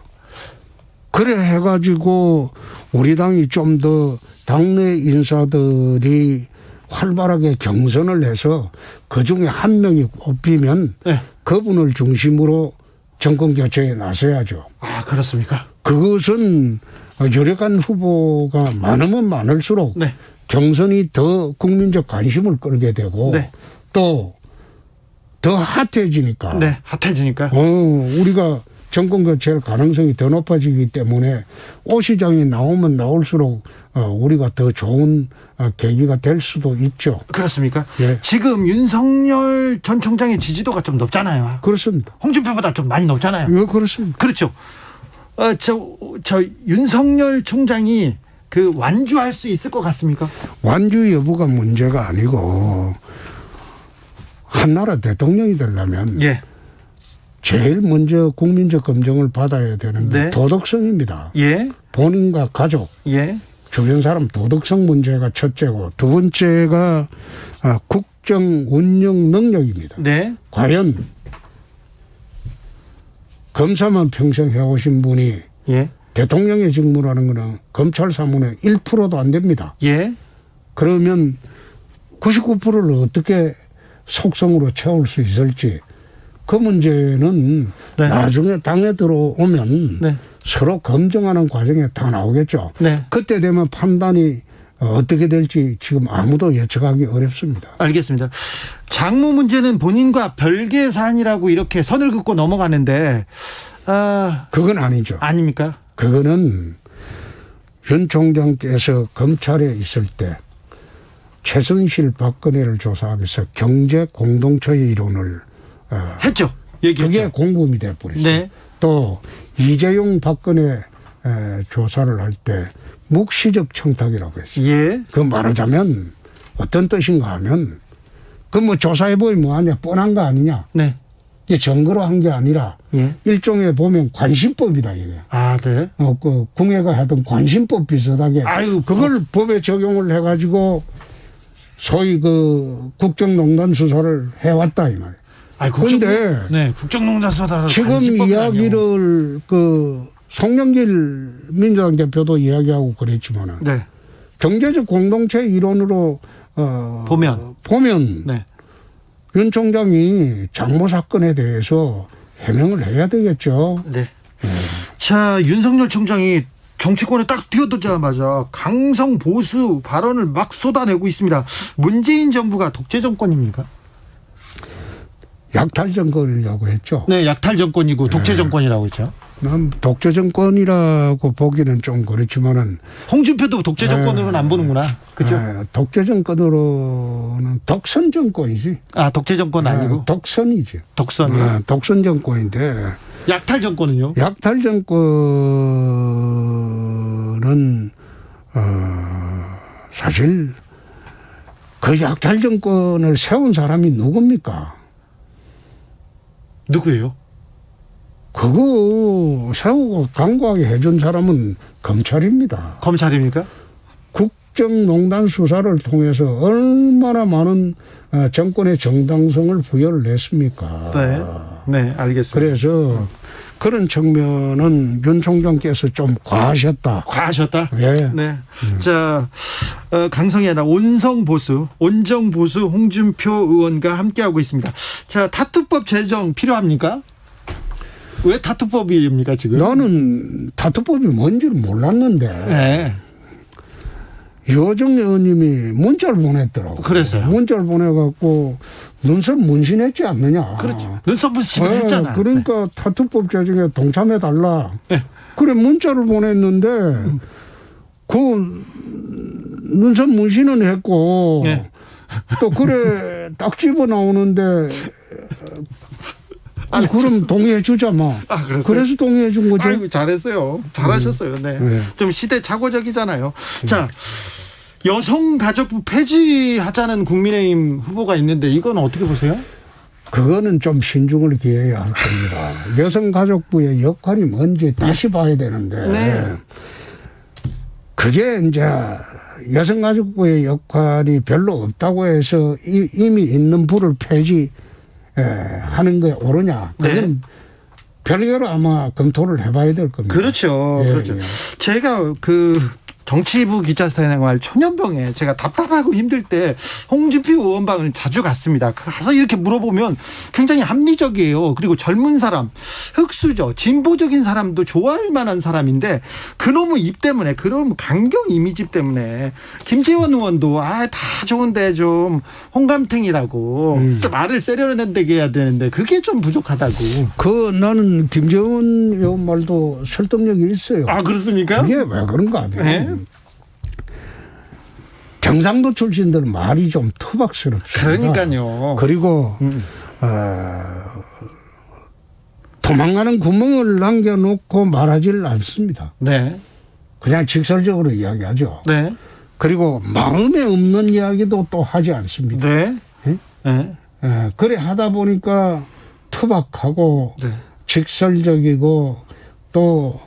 Speaker 6: 그래 해가지고 우리 당이 좀 더 당내 인사들이 활발하게 경선을 해서 그중에 한 명이 뽑히면
Speaker 3: 네.
Speaker 6: 그분을 중심으로 정권 교체에 나서야죠.
Speaker 3: 아 그렇습니까?
Speaker 6: 그것은 유력한 후보가 많으면 많을수록
Speaker 3: 네.
Speaker 6: 경선이 더 국민적 관심을 끌게 되고
Speaker 3: 네.
Speaker 6: 또 더 핫해지니까
Speaker 3: 네, 핫해지니까.
Speaker 6: 우리가 정권 교체할 가능성이 더 높아지기 때문에 오 시장이 나오면 나올수록 우리가 더 좋은 계기가 될 수도 있죠.
Speaker 3: 그렇습니까?
Speaker 6: 예.
Speaker 3: 지금 윤석열 전 총장의 지지도가 좀 높잖아요.
Speaker 6: 그렇습니다.
Speaker 3: 홍준표보다 좀 많이 높잖아요.
Speaker 6: 예, 그렇습니다.
Speaker 3: 그렇죠. 저 윤석열 총장이 완주할 수 있을 것 같습니까?
Speaker 6: 완주 여부가 문제가 아니고 한나라 대통령이 되려면
Speaker 3: 예.
Speaker 6: 제일 먼저 국민적 검증을 받아야 되는 게
Speaker 3: 네.
Speaker 6: 도덕성입니다.
Speaker 3: 예.
Speaker 6: 본인과 가족
Speaker 3: 예.
Speaker 6: 주변 사람 도덕성 문제가 첫째고 두 번째가 국정 운영 능력입니다.
Speaker 3: 네.
Speaker 6: 과연 검사만 평생 해오신 분이
Speaker 3: 예.
Speaker 6: 대통령의 직무라는 거는 검찰 사무의 1%도 안 됩니다.
Speaker 3: 예.
Speaker 6: 그러면 99%를 어떻게 속성으로 채울 수 있을지 그 문제는
Speaker 3: 네.
Speaker 6: 나중에 당에 들어오면
Speaker 3: 네.
Speaker 6: 서로 검증하는 과정에 다 나오겠죠.
Speaker 3: 네.
Speaker 6: 그때 되면 판단이 어떻게 될지 지금 아무도 예측하기 어렵습니다.
Speaker 3: 알겠습니다. 장모 문제는 본인과 별개 사안이라고 이렇게 선을 긋고 넘어가는데
Speaker 6: 그건 아니죠.
Speaker 3: 아닙니까?
Speaker 6: 그거는 윤 총장께서 검찰에 있을 때 최순실 박근혜를 조사하기 위해서 경제 공동체의 이론을
Speaker 3: 했죠. 얘기했죠.
Speaker 6: 그게 공범이 돼버렸어요.
Speaker 3: 네.
Speaker 6: 또 이재용 박근혜 조사를 할 때 묵시적 청탁이라고 했어요.
Speaker 3: 예.
Speaker 6: 그 말하자면 어떤 뜻인가 하면 그 뭐 조사해보면 뭐하냐 뻔한 거 아니냐.
Speaker 3: 네.
Speaker 6: 이게 증거로 한 게 아니라
Speaker 3: 예.
Speaker 6: 일종의 보면 관심법이다 이게.
Speaker 3: 아, 네.
Speaker 6: 그 궁예가 하던 관심법 비슷하게
Speaker 3: 아유,
Speaker 6: 그걸 법에 적용을 해가지고 소위 그 국정농단 수사를 해왔다 이 말이에요.
Speaker 3: 아니,
Speaker 6: 그런데
Speaker 3: 네, 국정농단 수사
Speaker 6: 지금 이야기를 그 송영길 민주당 대표도 이야기하고 그랬지만은
Speaker 3: 네.
Speaker 6: 경제적 공동체 이론으로 보면
Speaker 3: 네.
Speaker 6: 윤 총장이 장모 사건에 대해서 해명을 해야 되겠죠.
Speaker 3: 네. 자, 윤석열 총장이 정치권에 딱 뛰어들자마자 강성 보수 발언을 막 쏟아내고 있습니다. 문재인 정부가 독재 정권입니까?
Speaker 6: 약탈 정권이라고 했죠.
Speaker 3: 네, 약탈 정권이고 독재 정권이라고 했죠.
Speaker 6: 난 독재 정권이라고 보기는 좀 그렇지만은
Speaker 3: 홍준표도 독재 정권으로는 안 보는구나. 그렇죠?
Speaker 6: 독재 정권으로는 독선 정권이지.
Speaker 3: 아, 독재 정권 아니고
Speaker 6: 독선이지.
Speaker 3: 독선이요.
Speaker 6: 독선 정권인데
Speaker 3: 약탈 정권은요?
Speaker 6: 약탈 정권은 사실 그 약탈 정권을 세운 사람이 누굽니까?
Speaker 3: 누구예요?
Speaker 6: 그거 세우고 강구하게 해준 사람은 검찰입니다.
Speaker 3: 검찰입니까?
Speaker 6: 국정농단 수사를 통해서 얼마나 많은 정권의 정당성을 부여를 했습니까?
Speaker 3: 네. 네, 알겠습니다.
Speaker 6: 그래서 그런 측면은 윤 총장께서 좀 과하셨다.
Speaker 3: 과하셨다?
Speaker 6: 예.
Speaker 3: 네. 자, 강성이 아니라 온정 보수 홍준표 의원과 함께하고 있습니다. 자, 타투법 제정 필요합니까? 왜 타투법입니까, 지금?
Speaker 6: 나는 타투법이 뭔지를 몰랐는데
Speaker 3: 네.
Speaker 6: 유호정 의원님이 문자를 보냈더라고.
Speaker 3: 그랬어요.
Speaker 6: 문자를 보내갖고 눈썹 문신했지 않느냐.
Speaker 3: 그렇죠. 눈썹 문신 했잖아.
Speaker 6: 그러니까 타투법 제정에 동참해달라.
Speaker 3: 네.
Speaker 6: 그래 문자를 보냈는데 그 눈썹 문신은 했고
Speaker 3: 네.
Speaker 6: 또 그래 딱 집어 나오는데 그럼 동의해 주자 뭐.
Speaker 3: 아,
Speaker 6: 그래서 동의해 준 거죠.
Speaker 3: 아이고, 잘했어요. 잘하셨어요. 네.
Speaker 6: 네.
Speaker 3: 좀 시대착오적이잖아요. 자, 여성가족부 폐지하자는 국민의힘 후보가 있는데 이건 어떻게 보세요?
Speaker 6: 그거는 좀 신중을 기해야 할 겁니다. 여성가족부의 역할이 뭔지 다시 봐야 되는데
Speaker 3: 네.
Speaker 6: 그게 이제 여성가족부의 역할이 별로 없다고 해서 이미 있는 부를 폐지하는 게 옳으냐. 그건
Speaker 3: 네.
Speaker 6: 별개로 아마 검토를 해봐야 될 겁니다.
Speaker 3: 그렇죠.
Speaker 6: 예,
Speaker 3: 그렇죠.
Speaker 6: 예.
Speaker 3: 제가 그 정치부 기자 생활 초년병에 제가 답답하고 힘들 때 홍준표 의원방을 자주 갔습니다. 가서 이렇게 물어보면 굉장히 합리적이에요. 그리고 젊은 사람, 흑수저, 진보적인 사람도 좋아할 만한 사람인데 그놈의 입 때문에, 그놈 강경 이미지 때문에 김재원 의원도 다 좋은데 좀 홍감탱이라고 말을 세련되게 해야 되는데 그게 좀 부족하다고.
Speaker 6: 나는 김재원 의원 말도 설득력이 있어요.
Speaker 3: 아, 그렇습니까?
Speaker 6: 그게 왜 그런가 하면
Speaker 3: 네.
Speaker 6: 경상도 출신들은 말이 좀 투박스럽습니다.
Speaker 3: 그러니까요.
Speaker 6: 그리고 도망가는 구멍을 남겨놓고 말하지를 않습니다.
Speaker 3: 네.
Speaker 6: 그냥 직설적으로 이야기하죠.
Speaker 3: 네.
Speaker 6: 그리고 마음에 없는 이야기도 또 하지 않습니다.
Speaker 3: 네.
Speaker 6: 네?
Speaker 3: 네.
Speaker 6: 그래 하다 보니까 투박하고
Speaker 3: 네.
Speaker 6: 직설적이고 또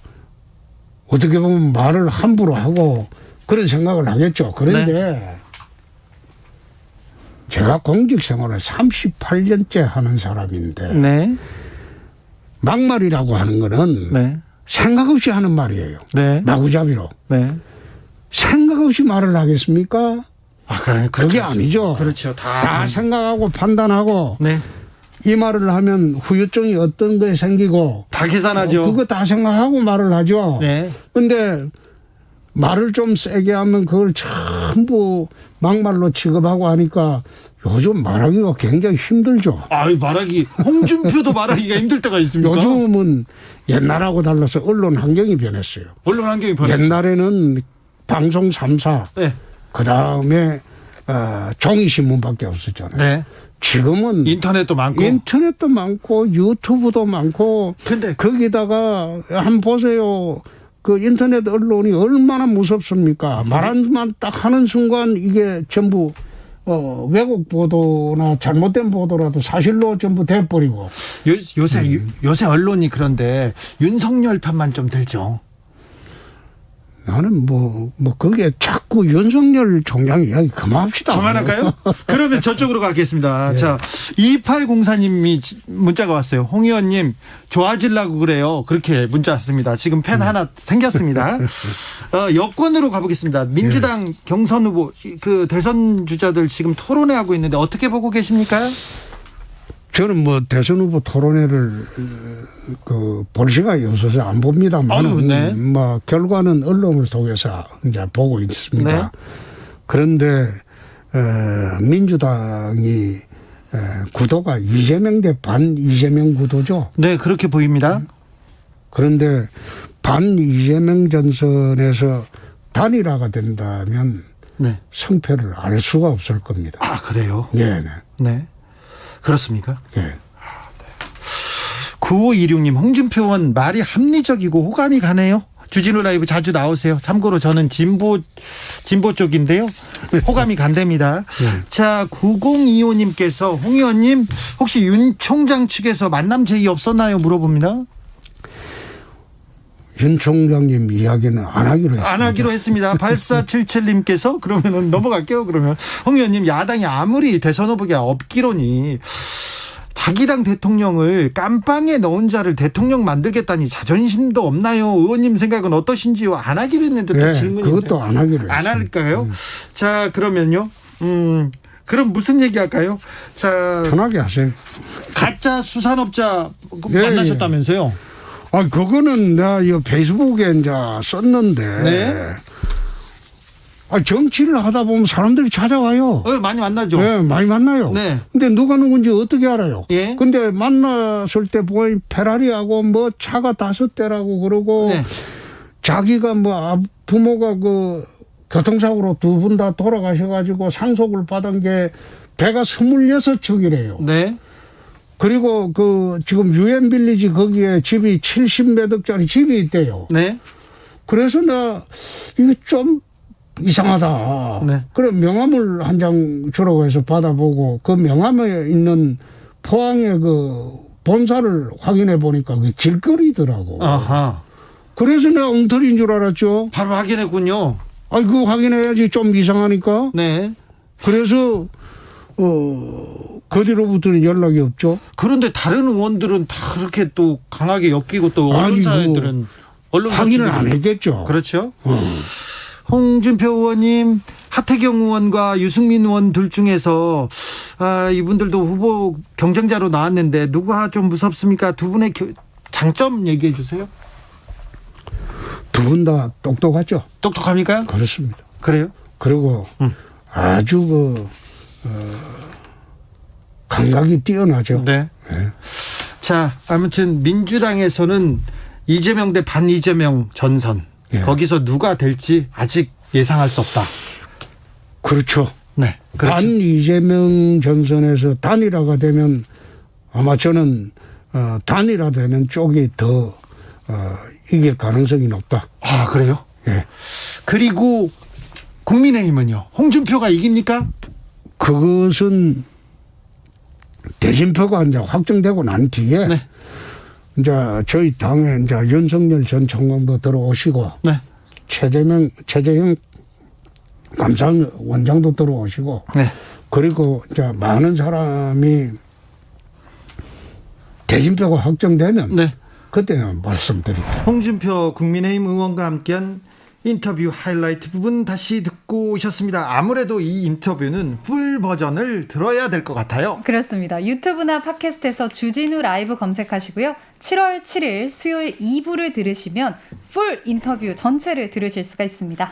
Speaker 6: 어떻게 보면 말을 함부로 하고 그런 생각을 하겠죠. 그런데 제가 공직 생활을 38년째 하는 사람인데
Speaker 3: 네.
Speaker 6: 막말이라고 하는 거는
Speaker 3: 네.
Speaker 6: 생각 없이 하는 말이에요.
Speaker 3: 네.
Speaker 6: 마구잡이로.
Speaker 3: 네.
Speaker 6: 생각 없이 말을 하겠습니까? 그게
Speaker 3: 그렇죠.
Speaker 6: 아니죠.
Speaker 3: 그렇죠.
Speaker 6: 다 생각하고 판단하고
Speaker 3: 네.
Speaker 6: 이 말을 하면 후유증이 어떤 거에 생기고
Speaker 3: 다 계산하죠.
Speaker 6: 그거 다 생각하고 말을 하죠.
Speaker 3: 네.
Speaker 6: 근데 말을 좀 세게 하면 그걸 전부 막말로 취급하고 하니까 요즘 말하기가 굉장히 힘들죠.
Speaker 3: 아이, 말하기, 홍준표도 말하기가 힘들 때가 있습니까?
Speaker 6: 요즘은 옛날하고 달라서 언론 환경이 변했어요.
Speaker 3: 언론 환경이 변했어요.
Speaker 6: 옛날에는 방송 3사,
Speaker 3: 네.
Speaker 6: 그 다음에 종이신문밖에 없었잖아요.
Speaker 3: 네.
Speaker 6: 지금은
Speaker 3: 인터넷도 많고.
Speaker 6: 인터넷도 많고 유튜브도 많고
Speaker 3: 근데
Speaker 6: 거기다가 한번 보세요. 그 인터넷 언론이 얼마나 무섭습니까? 말한만 딱 하는 순간 이게 전부 왜곡 보도나 잘못된 보도라도 사실로 전부 돼버리고.
Speaker 3: 요새 언론이 그런데 윤석열 편만 좀 들죠.
Speaker 6: 나는 거기에 자꾸 윤석열 총장 이야기 그만합시다.
Speaker 3: 그만할까요? 그러면 저쪽으로 가겠습니다.
Speaker 6: 네.
Speaker 3: 자, 2804님이 문자가 왔어요. 홍 의원님, 좋아지려고 그래요. 그렇게 문자 왔습니다. 지금 펜 하나 생겼습니다. 여권으로 가보겠습니다. 민주당 경선 후보, 그 대선 주자들 지금 토론회 하고 있는데 어떻게 보고 계십니까?
Speaker 6: 저는 대선 후보 토론회를 볼 시간이 없어서 안 봅니다만,
Speaker 3: 네.
Speaker 6: 결과는 언론을 통해서 이제 보고 있습니다.
Speaker 3: 네.
Speaker 6: 그런데 민주당이 구도가 이재명 대 반 이재명 구도죠.
Speaker 3: 네, 그렇게 보입니다.
Speaker 6: 그런데 반 이재명 전선에서 단일화가 된다면
Speaker 3: 네.
Speaker 6: 성패를 알 수가 없을 겁니다.
Speaker 3: 아, 그래요?
Speaker 6: 네.
Speaker 3: 네. 그렇습니까?
Speaker 6: 네.
Speaker 3: 9526님, 홍준표 의원 말이 합리적이고 호감이 가네요. 주진우 라이브 자주 나오세요. 참고로 저는 진보 쪽인데요. 호감이 간답니다. 자, 9025님께서 홍 의원님 혹시 윤 총장 측에서 만남 제의 없었나요? 물어봅니다.
Speaker 6: 윤 총장님 이야기는 안 하기로 했습니다.
Speaker 3: 안 하기로 했습니다. 8477님께서 그러면은 넘어갈게요. 그러면 홍 의원님, 야당이 아무리 대선 후보가 없기로니 자기 당 대통령을 깜빵에 넣은 자를 대통령 만들겠다니 자존심도 없나요? 의원님 생각은 어떠신지요? 안 하기로 했는데 또
Speaker 6: 네,
Speaker 3: 질문이
Speaker 6: 그것도 안 하기로
Speaker 3: 안
Speaker 6: 했습니다.
Speaker 3: 할까요? 자, 그러면요. 그럼 무슨 얘기 할까요? 자,
Speaker 6: 편하게 하세요.
Speaker 3: 가짜 수산업자
Speaker 6: 예,
Speaker 3: 만나셨다면서요?
Speaker 6: 그거는 내가 이 페이스북에 이제 썼는데.
Speaker 3: 네.
Speaker 6: 정치를 하다 보면 사람들이 찾아와요.
Speaker 3: 많이 만나죠.
Speaker 6: 네, 많이 만나요.
Speaker 3: 네.
Speaker 6: 근데 누가 누군지 어떻게 알아요?
Speaker 3: 예.
Speaker 6: 근데 만났을 때 보니 페라리하고 차가 5대라고 그러고
Speaker 3: 네.
Speaker 6: 자기가 부모가 교통사고로 2분 다 돌아가셔가지고 상속을 받은 게 배가 26척이래요.
Speaker 3: 네.
Speaker 6: 그리고 지금 유엔빌리지 거기에 집이 70몇 억짜리 집이 있대요.
Speaker 3: 네.
Speaker 6: 그래서 이거 좀 이상하다.
Speaker 3: 네.
Speaker 6: 그래 명함을 한 장 주라고 해서 받아보고 그 명함에 있는 포항의 본사를 확인해 보니까 그게 길거리더라고.
Speaker 3: 아하.
Speaker 6: 그래서 내가 엉터리인 줄 알았죠.
Speaker 3: 바로 확인했군요.
Speaker 6: 그거 확인해야지 좀 이상하니까.
Speaker 3: 네.
Speaker 6: 그래서 그 뒤로부터는 연락이 없죠.
Speaker 3: 그런데 다른 의원들은 다 그렇게 또 강하게 엮이고 또 언론사들은
Speaker 6: 확인을 안 했겠죠.
Speaker 3: 그렇죠. 홍준표 의원님, 하태경 의원과 유승민 의원 둘 중에서 이분들도 후보 경쟁자로 나왔는데 누가 좀 무섭습니까? 두 분의 장점 얘기해 주세요.
Speaker 6: 두 분 다 똑똑하죠.
Speaker 3: 똑똑합니까?
Speaker 6: 그렇습니다.
Speaker 3: 그래요?
Speaker 6: 그리고 아주 감각이 뛰어나죠.
Speaker 3: 네.
Speaker 6: 네.
Speaker 3: 자, 아무튼 민주당에서는 이재명 대 반 이재명 전선.
Speaker 6: 네.
Speaker 3: 거기서 누가 될지 아직 예상할 수 없다.
Speaker 6: 그렇죠.
Speaker 3: 네. 그렇죠.
Speaker 6: 반 이재명 전선에서 단일화가 되면 아마 저는 단일화되는 쪽이 더 이길 가능성이 높다.
Speaker 3: 아, 그래요?
Speaker 6: 예.
Speaker 3: 그리고 국민의힘은요. 홍준표가 이깁니까?
Speaker 6: 그것은 대진표가 이제 확정되고 난 뒤에
Speaker 3: 네.
Speaker 6: 이제 저희 당에 이제 윤석열 전 총장도 들어오시고
Speaker 3: 네.
Speaker 6: 최재형 감사원 원장도 들어오시고
Speaker 3: 네.
Speaker 6: 그리고 이제 많은 사람이 대진표가 확정되면
Speaker 3: 네.
Speaker 6: 그때는 말씀드릴게요.
Speaker 3: 홍준표 국민의힘 의원과 함께한 인터뷰 하이라이트 부분 다시 듣고 오셨습니다. 아무래도 이 인터뷰는 풀 버전을 들어야 될 것 같아요.
Speaker 4: 그렇습니다. 유튜브나 팟캐스트에서 주진우 라이브 검색하시고요. 7월 7일 수요일 2부를 들으시면 풀 인터뷰 전체를 들으실 수가 있습니다.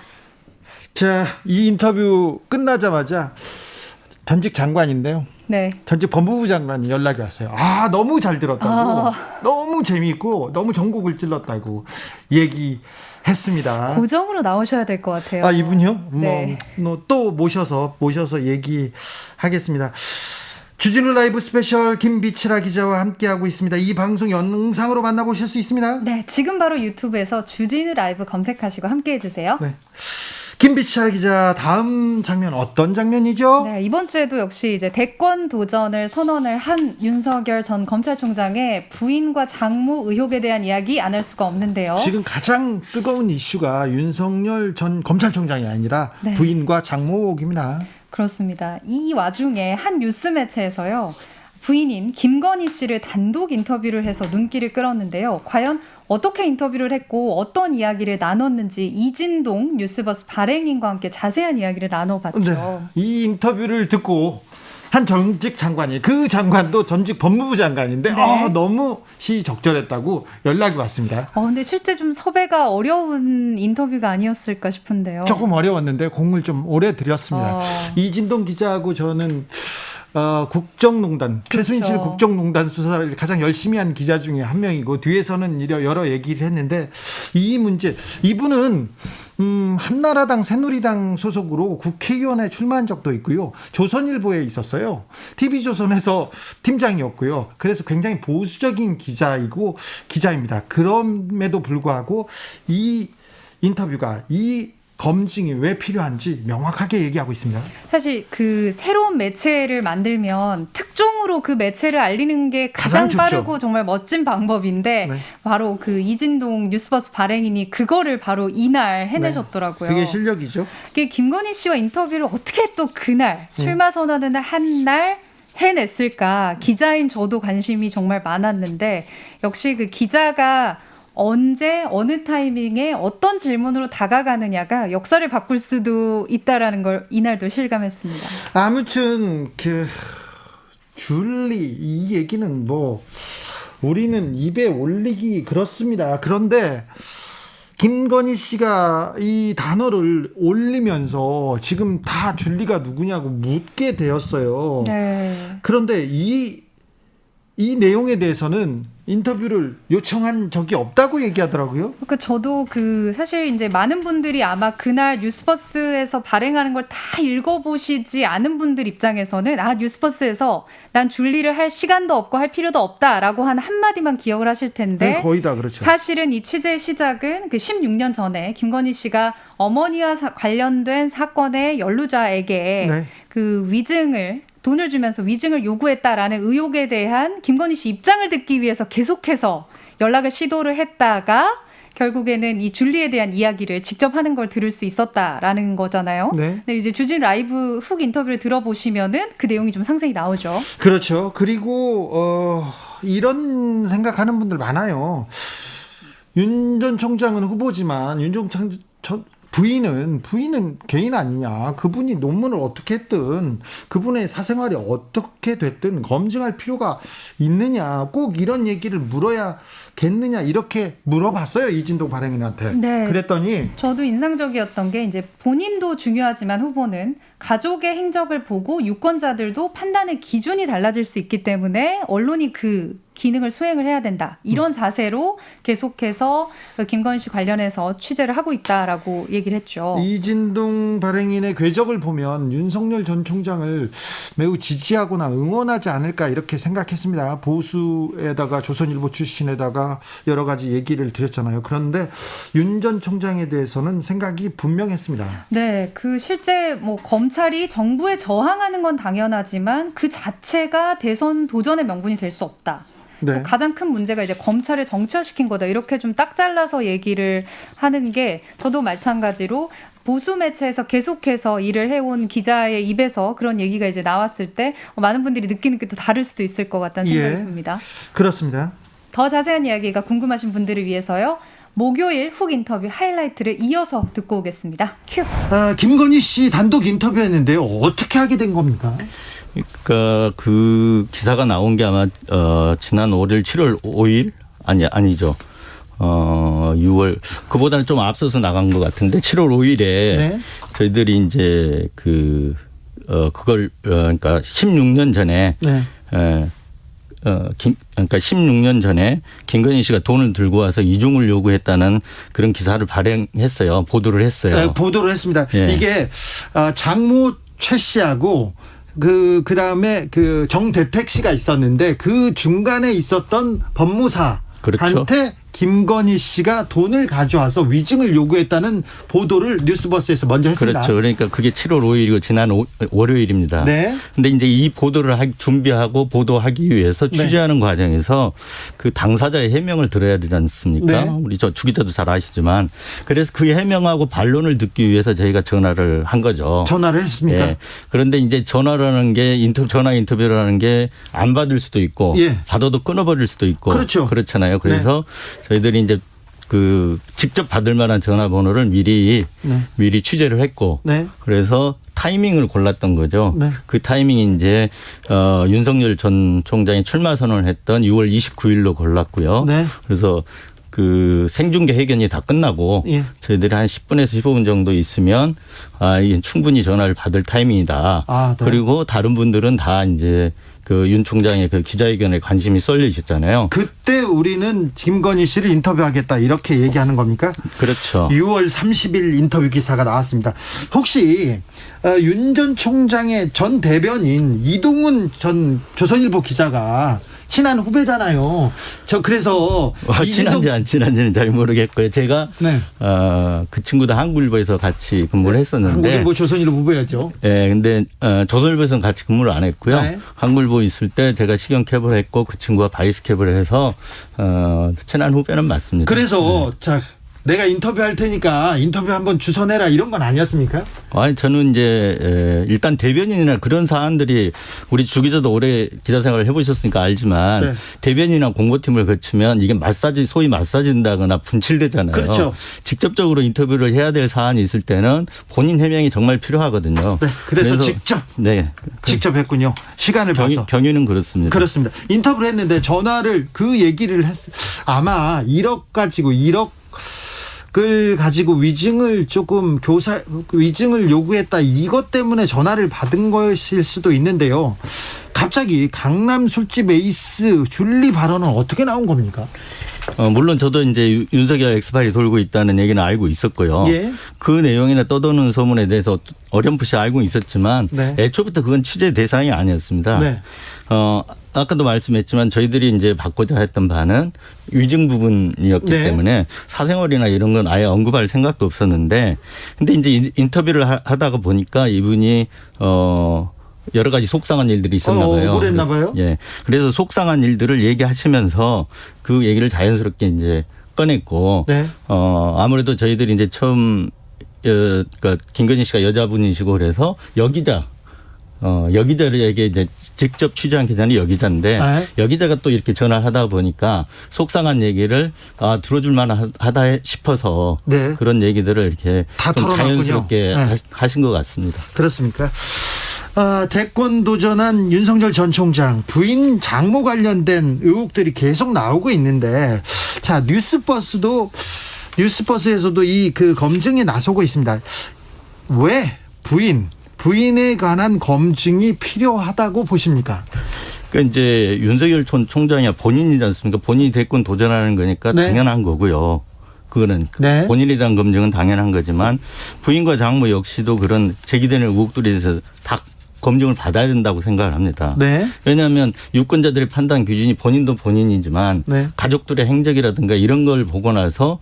Speaker 3: 자, 이 인터뷰 끝나자마자 전직 장관인데요.
Speaker 4: 네.
Speaker 3: 전직 법무부 장관이 연락이 왔어요. 아, 너무 잘 들었다고. 너무 재미있고 너무 전곡을 찔렀다고 얘기했습니다.
Speaker 4: 고정으로 나오셔야 될 것 같아요.
Speaker 3: 아, 이분이요?
Speaker 4: 네.
Speaker 3: 또 모셔서 얘기하겠습니다. 주진우 라이브 스페셜 김비치라 기자와 함께하고 있습니다. 이 방송 영상으로 만나보실 수 있습니다.
Speaker 4: 네, 지금 바로 유튜브에서 주진우 라이브 검색하시고 함께해 주세요.
Speaker 3: 네. 김비치라 기자, 다음 장면 어떤 장면이죠?
Speaker 4: 네, 이번 주에도 역시 이제 대권 도전을 선언을 한 윤석열 전 검찰총장의 부인과 장모 의혹에 대한 이야기 안 할 수가 없는데요.
Speaker 3: 지금 가장 뜨거운 이슈가 윤석열 전 검찰총장이 아니라
Speaker 4: 네.
Speaker 3: 부인과 장모 의혹입니다.
Speaker 4: 그렇습니다. 이 와중에 한 뉴스 매체에서요. 부인인 김건희 씨를 단독 인터뷰를 해서 눈길을 끌었는데요. 과연 어떻게 인터뷰를 했고 어떤 이야기를 나눴는지 이진동 뉴스버스 발행인과 함께 자세한 이야기를 나눠봤죠.
Speaker 3: 네. 이 인터뷰를 듣고 한 전직 장관이, 그 장관도 전직 법무부 장관인데
Speaker 4: 네.
Speaker 3: 너무 시적절했다고 연락이 왔습니다.
Speaker 4: 근데 실제 좀 섭외가 어려운 인터뷰가 아니었을까 싶은데요.
Speaker 3: 조금 어려웠는데 공을 좀 오래 들였습니다.
Speaker 4: 어.
Speaker 3: 이진동 기자하고 저는 국정농단,
Speaker 4: 그렇죠.
Speaker 3: 최순실 국정농단 수사를 가장 열심히 한 기자 중에 한 명이고 뒤에서는 여러 얘기를 했는데 이 문제, 이분은 한나라당 새누리당 소속으로 국회의원에 출마한 적도 있고요. 조선일보에 있었어요. TV조선에서 팀장이었고요. 그래서 굉장히 보수적인 기자입니다. 그럼에도 불구하고 이 인터뷰가, 이 검증이 왜 필요한지 명확하게 얘기하고 있습니다.
Speaker 4: 사실 그 새로운 매체를 만들면 특종으로 그 매체를 알리는 게 가장
Speaker 3: 좋죠.
Speaker 4: 빠르고 정말 멋진 방법인데
Speaker 3: 네.
Speaker 4: 바로 그 이진동 뉴스버스 발행인이 그거를 바로 이날 해내셨더라고요.
Speaker 3: 그게 실력이죠.
Speaker 4: 그게 김건희 씨와 인터뷰를 어떻게 또 그날 출마 선언하는 한 날 해냈을까. 기자인 저도 관심이 정말 많았는데 역시 그 기자가 언제 어느 타이밍에 어떤 질문으로 다가가느냐가 역사를 바꿀 수도 있다라는 걸 이날도 실감했습니다.
Speaker 3: 아무튼 줄리 이 얘기는 우리는 입에 올리기 그렇습니다. 그런데 김건희 씨가 이 단어를 올리면서 지금 다 줄리가 누구냐고 묻게 되었어요.
Speaker 4: 네.
Speaker 3: 그런데 이 내용에 대해서는 인터뷰를 요청한 적이 없다고 얘기하더라고요.
Speaker 4: 그러니까 저도 사실 이제 많은 분들이 아마 그날 뉴스버스에서 발행하는 걸 다 읽어보시지 않은 분들 입장에서는 뉴스버스에서 난 줄리를 할 시간도 없고 할 필요도 없다라고 한 한마디만 기억을 하실 텐데
Speaker 3: 네, 거의 다 그렇죠.
Speaker 4: 사실은 이 취재의 시작은 16년 전에 김건희 씨가 어머니와 관련된 사건의 연루자에게
Speaker 3: 네.
Speaker 4: 돈을 주면서 위증을 요구했다라는 의혹에 대한 김건희 씨 입장을 듣기 위해서 계속해서 연락을 시도를 했다가 결국에는 이 줄리에 대한 이야기를 직접 하는 걸 들을 수 있었다라는 거잖아요.
Speaker 3: 네.
Speaker 4: 근데 이제 주진 라이브 훅 인터뷰를 들어보시면은 그 내용이 좀 상세히 나오죠.
Speaker 3: 그렇죠. 그리고 이런 생각하는 분들 많아요. 윤 전 총장은 후보지만 윤 전 부인은 개인 아니냐. 그분이 논문을 어떻게 했든 그분의 사생활이 어떻게 됐든 검증할 필요가 있느냐. 꼭 이런 얘기를 물어야겠느냐. 이렇게 물어봤어요. 이진동 발행인한테.
Speaker 4: 네.
Speaker 3: 그랬더니
Speaker 4: 저도 인상적이었던 게 이제 본인도 중요하지만 후보는 가족의 행적을 보고 유권자들도 판단의 기준이 달라질 수 있기 때문에 언론이 그 기능을 수행을 해야 된다. 이런 자세로 계속해서 김건희 씨 관련해서 취재를 하고 있다라고 얘기를 했죠.
Speaker 3: 이진동 발행인의 궤적을 보면 윤석열 전 총장을 매우 지지하거나 응원하지 않을까 이렇게 생각했습니다. 보수에다가 조선일보 출신에다가 여러 가지 얘기를 드렸잖아요. 그런데 윤 전 총장에 대해서는 생각이 분명했습니다.
Speaker 4: 네, 실제 검찰이 정부에 저항하는 건 당연하지만 그 자체가 대선 도전의 명분이 될 수 없다.
Speaker 3: 네.
Speaker 4: 가장 큰 문제가 이제 검찰을 정치화시킨 거다. 이렇게 좀 딱 잘라서 얘기를 하는 게 저도 마찬가지로 보수 매체에서 계속해서 일을 해온 기자의 입에서 그런 얘기가 이제 나왔을 때 많은 분들이 느끼는 게 또 다를 수도 있을 것 같다는 생각이 듭니다.
Speaker 3: 그렇습니다.
Speaker 4: 더 자세한 이야기가 궁금하신 분들을 위해서요. 목요일 훅 인터뷰 하이라이트를 이어서 듣고 오겠습니다. 큐.
Speaker 3: 김건희 씨 단독 인터뷰했는데요. 어떻게 하게 된 겁니까?
Speaker 7: 그러니까 그 기사가 나온 게 아마 지난 월요일 7월 5일 아니죠. 6월 그보다는 좀 앞서서 나간 것 같은데 7월 5일에
Speaker 3: 네.
Speaker 7: 저희들이 이제 그걸 그러니까 16년 전에
Speaker 3: 네.
Speaker 7: 그러니까 16년 전에 김건희 씨가 돈을 들고 와서 이중을 요구했다는 그런 기사를 발행했어요. 보도를 했어요.
Speaker 3: 네, 보도를 했습니다.
Speaker 7: 예.
Speaker 3: 이게 장모 최 씨하고 그다음에 그 정대택 씨가 있었는데 그 중간에 있었던 법무사한테
Speaker 7: 그렇죠.
Speaker 3: 김건희 씨가 돈을 가져와서 위증을 요구했다는 보도를 뉴스버스에서 먼저 했습니다.
Speaker 7: 그렇죠. 그러니까 그게 7월 5일이고 지난 월요일입니다.
Speaker 3: 네.
Speaker 7: 근데 이제 이 보도를 준비하고 보도하기 위해서 취재하는 과정에서 그 당사자의 해명을 들어야 되지 않습니까?
Speaker 3: 네.
Speaker 7: 우리 주 기자도 잘 아시지만 그래서 그 해명하고 반론을 듣기 위해서 저희가 전화를 한 거죠.
Speaker 3: 전화를 했습니까?
Speaker 7: 예. 그런데 이제 전화라는 게 전화 인터뷰라는 게 안 받을 수도 있고
Speaker 3: 예.
Speaker 7: 받아도 끊어버릴 수도 있고
Speaker 3: 그렇죠.
Speaker 7: 그렇잖아요. 그래서 저희들이 이제 직접 받을 만한 전화번호를 미리 취재를 했고
Speaker 3: 네.
Speaker 7: 그래서 타이밍을 골랐던 거죠.
Speaker 3: 네.
Speaker 7: 그 타이밍이 이제 윤석열 전 총장이 출마 선언을 했던 6월 29일로 골랐고요.
Speaker 3: 네.
Speaker 7: 그래서 그 생중계 회견이 다 끝나고
Speaker 3: 예.
Speaker 7: 저희들이 한 10분에서 15분 정도 있으면 이게 충분히 전화를 받을 타이밍이다.
Speaker 3: 아, 네.
Speaker 7: 그리고 다른 분들은 다 이제 그 윤 총장의 그 기자회견에 관심이 쏠려 있었잖아요.
Speaker 3: 그때 우리는 김건희 씨를 인터뷰하겠다 이렇게 얘기하는 겁니까?
Speaker 7: 그렇죠.
Speaker 3: 6월 30일 인터뷰 기사가 나왔습니다. 혹시 윤 전 총장의 전 대변인 이동훈 전 조선일보 기자가 친한 후배잖아요. 저 그래서
Speaker 7: 친한지 안 친한지는 잘 모르겠고요. 제가
Speaker 3: 네.
Speaker 7: 그 친구도 한국일보에서 같이 근무를 했었는데,
Speaker 3: 한국일보 조선일보 후배였죠.
Speaker 7: 예, 근데 조선일보에서는 같이 근무를 안 했고요.
Speaker 3: 네.
Speaker 7: 한국일보 있을 때 제가 시경캡을 했고 그 친구가 바이스캡을 해서 친한 후배는 맞습니다.
Speaker 3: 그래서 자 내가 인터뷰할 테니까 인터뷰 한번 주선해라 이런 건 아니었습니까?
Speaker 7: 아니 저는 이제 일단 대변인이나 그런 사안들이 우리 주 기자도 오래 기자 생활을 해보셨으니까 알지만
Speaker 3: 네.
Speaker 7: 대변인이나 공보팀을 거치면 이게 소위 마사지된다거나 분칠되잖아요.
Speaker 3: 그렇죠.
Speaker 7: 직접적으로 인터뷰를 해야 될 사안이 있을 때는 본인 해명이 정말 필요하거든요.
Speaker 3: 네. 그래서 직접 했군요. 시간을 봐서.
Speaker 7: 경위는 그렇습니다.
Speaker 3: 그렇습니다. 인터뷰를 했는데 전화를 그 얘기를 아마 1억 가지고 을 가지고 위증을 위증을 요구했다 이것 때문에 전화를 받은 것일 수도 있는데요. 갑자기 강남 술집 에이스 줄리 발언은 어떻게 나온 겁니까?
Speaker 7: 물론 저도 이제 윤석열 엑스파일이 돌고 있다는 얘기는 알고 있었고요.
Speaker 3: 예.
Speaker 7: 그 내용이나 떠도는 소문에 대해서 어렴풋이 알고 있었지만
Speaker 3: 네.
Speaker 7: 애초부터 그건 취재 대상이 아니었습니다.
Speaker 3: 네.
Speaker 7: 아까도 말씀했지만 저희들이 이제 받고자 했던 바는 위증 부분이었기
Speaker 3: 네.
Speaker 7: 때문에 사생활이나 이런 건 아예 언급할 생각도 없었는데 근데 이제 인터뷰를 하다가 보니까 이분이 여러 가지 속상한 일들이 있었나 봐요.
Speaker 3: 억울했나 봐요.
Speaker 7: 예. 그래서 속상한 일들을 얘기하시면서 그 얘기를 자연스럽게 이제 꺼냈고
Speaker 3: 네.
Speaker 7: 아무래도 저희들이 이제 처음 그러니까 김건희 씨가 여자분이시고 그래서 여기자에게 이제 직접 취재한 기자는 여기자인데
Speaker 3: 네.
Speaker 7: 여기자가 또 이렇게 전화를 하다 보니까 속상한 얘기를 들어줄 만하다 싶어서
Speaker 3: 네.
Speaker 7: 그런 얘기들을 이렇게
Speaker 3: 다
Speaker 7: 좀
Speaker 3: 털어놨군요.
Speaker 7: 자연스럽게
Speaker 3: 네.
Speaker 7: 하신 것 같습니다.
Speaker 3: 그렇습니까? 대권 도전한 윤석열 전 총장 부인 장모 관련된 의혹들이 계속 나오고 있는데 자 뉴스버스에서도 이 그 검증에 나서고 있습니다. 왜 부인에 관한 검증이 필요하다고 보십니까?
Speaker 7: 그러니까 이제 윤석열 전 총장이 본인이지 않습니까? 본인이 대권 도전하는 거니까
Speaker 3: 네.
Speaker 7: 당연한 거고요. 그거는
Speaker 3: 네.
Speaker 7: 본인에 대한 검증은 당연한 거지만 부인과 장모 역시도 그런 제기되는 의혹들에 대해서 다 검증을 받아야 된다고 생각을 합니다.
Speaker 3: 네.
Speaker 7: 왜냐하면 유권자들의 판단 기준이 본인도 본인이지만
Speaker 3: 네.
Speaker 7: 가족들의 행적이라든가 이런 걸 보고 나서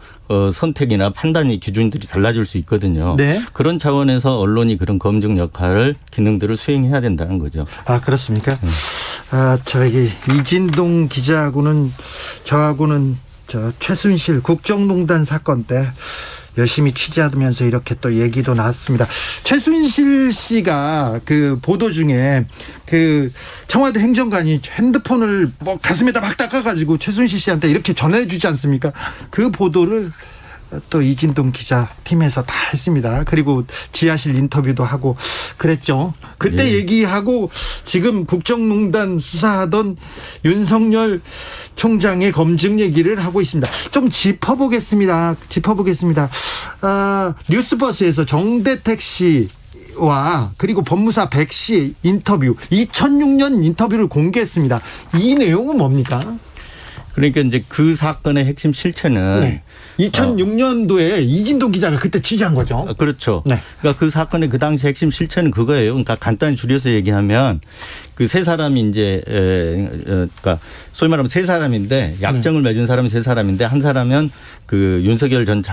Speaker 7: 선택이나 판단의 기준들이 달라질 수 있거든요.
Speaker 3: 네.
Speaker 7: 그런 차원에서 언론이 그런 검증 역할을 기능들을 수행해야 된다는 거죠.
Speaker 3: 아 그렇습니까? 저기 이진동 기자하고는 저하고는 최순실 국정농단 사건 때 열심히 취재하면서 이렇게 또 얘기도 나왔습니다. 최순실 씨가 그 보도 중에 그 청와대 행정관이 핸드폰을 뭐 가슴에다 막 닦아가지고 최순실 씨한테 이렇게 전해주지 않습니까? 그 보도를 또 이진동 기자 팀에서 다 했습니다. 그리고 지하실 인터뷰도 하고 그랬죠. 그때 얘기하고 지금 국정농단 수사하던 윤석열 총장의 검증 얘기를 하고 있습니다. 좀 짚어보겠습니다. 뉴스버스에서 정대택 씨와 그리고 법무사 백 씨 인터뷰 2006년 인터뷰를 공개했습니다. 이 내용은 뭡니까?
Speaker 7: 그러니까 이제 그 사건의 핵심 실체는
Speaker 3: 네. 2006년도에 이진동 기자가 그때 취재한 거죠.
Speaker 7: 그렇죠.
Speaker 3: 네.
Speaker 7: 그러니까 그 사건의 그 당시 핵심 실체는 그거예요. 그러니까 간단히 줄여서 얘기하면 그 세 사람이 이제 그러니까 소위 말하면 세 사람인데 약정을 맺은 사람이 세 사람인데 한 사람은 그 윤석열 전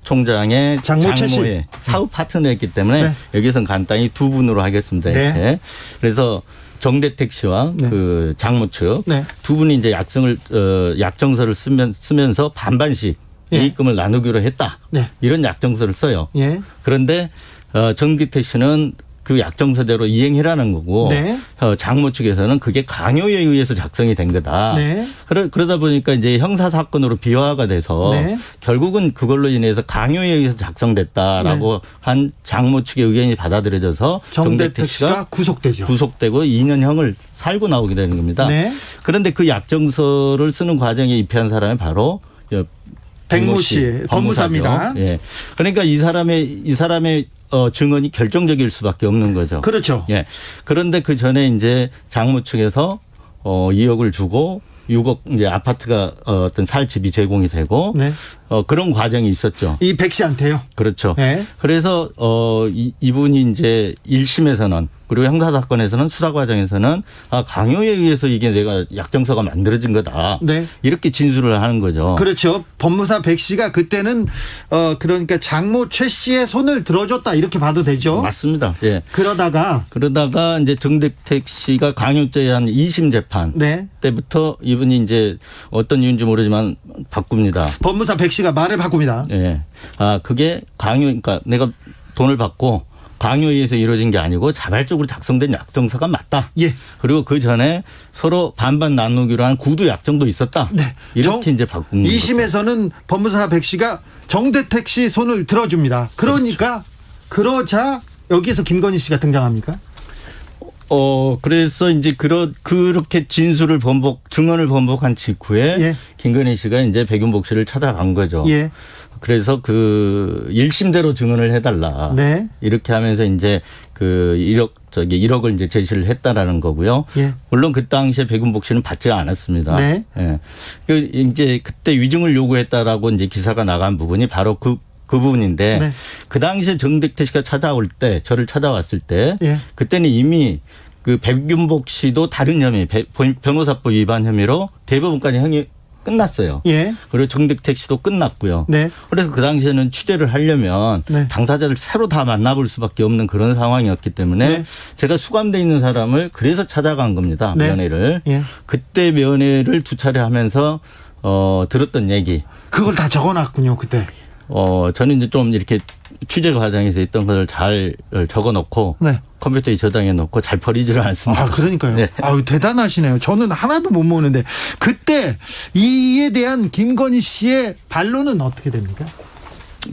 Speaker 7: 총장의
Speaker 3: 장모 최 씨.
Speaker 7: 장모의 사업 파트너였기 때문에
Speaker 3: 네.
Speaker 7: 여기서는 간단히 두 분으로 하겠습니다.
Speaker 3: 네.
Speaker 7: 이렇게. 그래서 정대택 씨와
Speaker 3: 네.
Speaker 7: 그 장모 측
Speaker 3: 네.
Speaker 7: 두 분이 이제 약정서를 쓰면서 반반씩
Speaker 3: 예.
Speaker 7: 이익금을 나누기로 했다.
Speaker 3: 네.
Speaker 7: 이런 약정서를 써요.
Speaker 3: 예.
Speaker 7: 그런데 정기태 씨는 그 약정서대로 이행해라는 거고
Speaker 3: 네.
Speaker 7: 장모 측에서는 그게 강요에 의해서 작성이 된 거다.
Speaker 3: 네.
Speaker 7: 그러다 보니까 이제 형사 사건으로 비화가 돼서
Speaker 3: 네.
Speaker 7: 결국은 그걸로 인해서 강요에 의해서 작성됐다라고 한 장모 측의 의견이 받아들여져서
Speaker 3: 정대택 씨가 구속되죠.
Speaker 7: 구속되고 2년형을 살고 나오게 되는 겁니다.
Speaker 3: 네.
Speaker 7: 그런데 그 약정서를 쓰는 과정에 입회한 사람이 바로
Speaker 3: 백모 씨 법무사입니다.
Speaker 7: 예. 그러니까 이 사람의 증언이 결정적일 수밖에 없는 거죠.
Speaker 3: 그렇죠.
Speaker 7: 예. 그런데 그 전에 이제 장모 측에서 2억을 주고 6억 이제 아파트가 어떤 살 집이 제공이 되고
Speaker 3: 네.
Speaker 7: 그런 과정이 있었죠.
Speaker 3: 이 백 씨한테요.
Speaker 7: 그렇죠.
Speaker 3: 네.
Speaker 7: 그래서 이분이 이제 1심에서는 그리고 형사 사건에서는 수사 과정에서는 강요에 의해서 이게 내가 약정서가 만들어진 거다.
Speaker 3: 네.
Speaker 7: 이렇게 진술을 하는 거죠.
Speaker 3: 그렇죠. 법무사 백 씨가 그때는 그러니까 장모 최 씨의 손을 들어줬다 이렇게 봐도 되죠.
Speaker 7: 맞습니다. 예.
Speaker 3: 그러다가
Speaker 7: 이제 정대택 씨가 강요죄에 한 2심 재판
Speaker 3: 네.
Speaker 7: 때부터 이분이 이제 어떤 이유인지 모르지만 바꿉니다.
Speaker 3: 법무사 백 씨가 말을 바꿉니다.
Speaker 7: 예. 그게 그러니까 내가 돈을 받고 강요에 의해서 이루어진 게 아니고 자발적으로 작성된 약정서가 맞다.
Speaker 3: 예.
Speaker 7: 그리고 그 전에 서로 반반 나누기로 한 구두 약정도 있었다.
Speaker 3: 네.
Speaker 7: 이렇게 이제 바꾼 거죠.
Speaker 3: 2심에서는 법무사 백 씨가 정대택 씨 손을 들어줍니다. 그러니까 그러자 여기에서 김건희 씨가 등장합니까?
Speaker 7: 그래서 이제 그렇게 증언을 번복한 직후에
Speaker 3: 예.
Speaker 7: 김건희 씨가 이제 백윤복 씨를 찾아간 거죠.
Speaker 3: 예.
Speaker 7: 그래서 그 1심대로 증언을 해달라.
Speaker 3: 네.
Speaker 7: 이렇게 하면서 이제 그 1억을 이제 제시를 했다라는 거고요.
Speaker 3: 예.
Speaker 7: 물론 그 당시에 백윤복 씨는 받지 않았습니다.
Speaker 3: 네.
Speaker 7: 예. 그 이제 그때 위증을 요구했다라고 이제 기사가 나간 부분이 바로 그 부분인데
Speaker 3: 네.
Speaker 7: 그 당시에 정대택 씨가 저를 찾아왔을 때
Speaker 3: 예.
Speaker 7: 그때는 이미 그 백윤복 씨도 다른 혐의 변호사법 위반 혐의로 대법원까지 형이 끝났어요.
Speaker 3: 예.
Speaker 7: 그리고 정대택 씨도 끝났고요.
Speaker 3: 네.
Speaker 7: 그래서 그 당시에는 취재를 하려면
Speaker 3: 네.
Speaker 7: 당사자를 새로 다 만나볼 수밖에 없는 그런 상황이었기 때문에
Speaker 3: 네.
Speaker 7: 제가 수감돼 있는 사람을 그래서 찾아간 겁니다.
Speaker 3: 네.
Speaker 7: 면회를.
Speaker 3: 예.
Speaker 7: 그때 면회를 2차례 하면서 들었던 얘기.
Speaker 3: 그걸 다 적어놨군요 그때.
Speaker 7: 저는 이제 좀 이렇게 취재 과정에서 있던 것을 잘 적어놓고
Speaker 3: 네.
Speaker 7: 컴퓨터에 저장해 놓고 잘 버리지를 않습니다.
Speaker 3: 그러니까요.
Speaker 7: 네.
Speaker 3: 대단하시네요. 저는 하나도 못 모으는데 그때 이에 대한 김건희 씨의 반론은 어떻게 됩니까?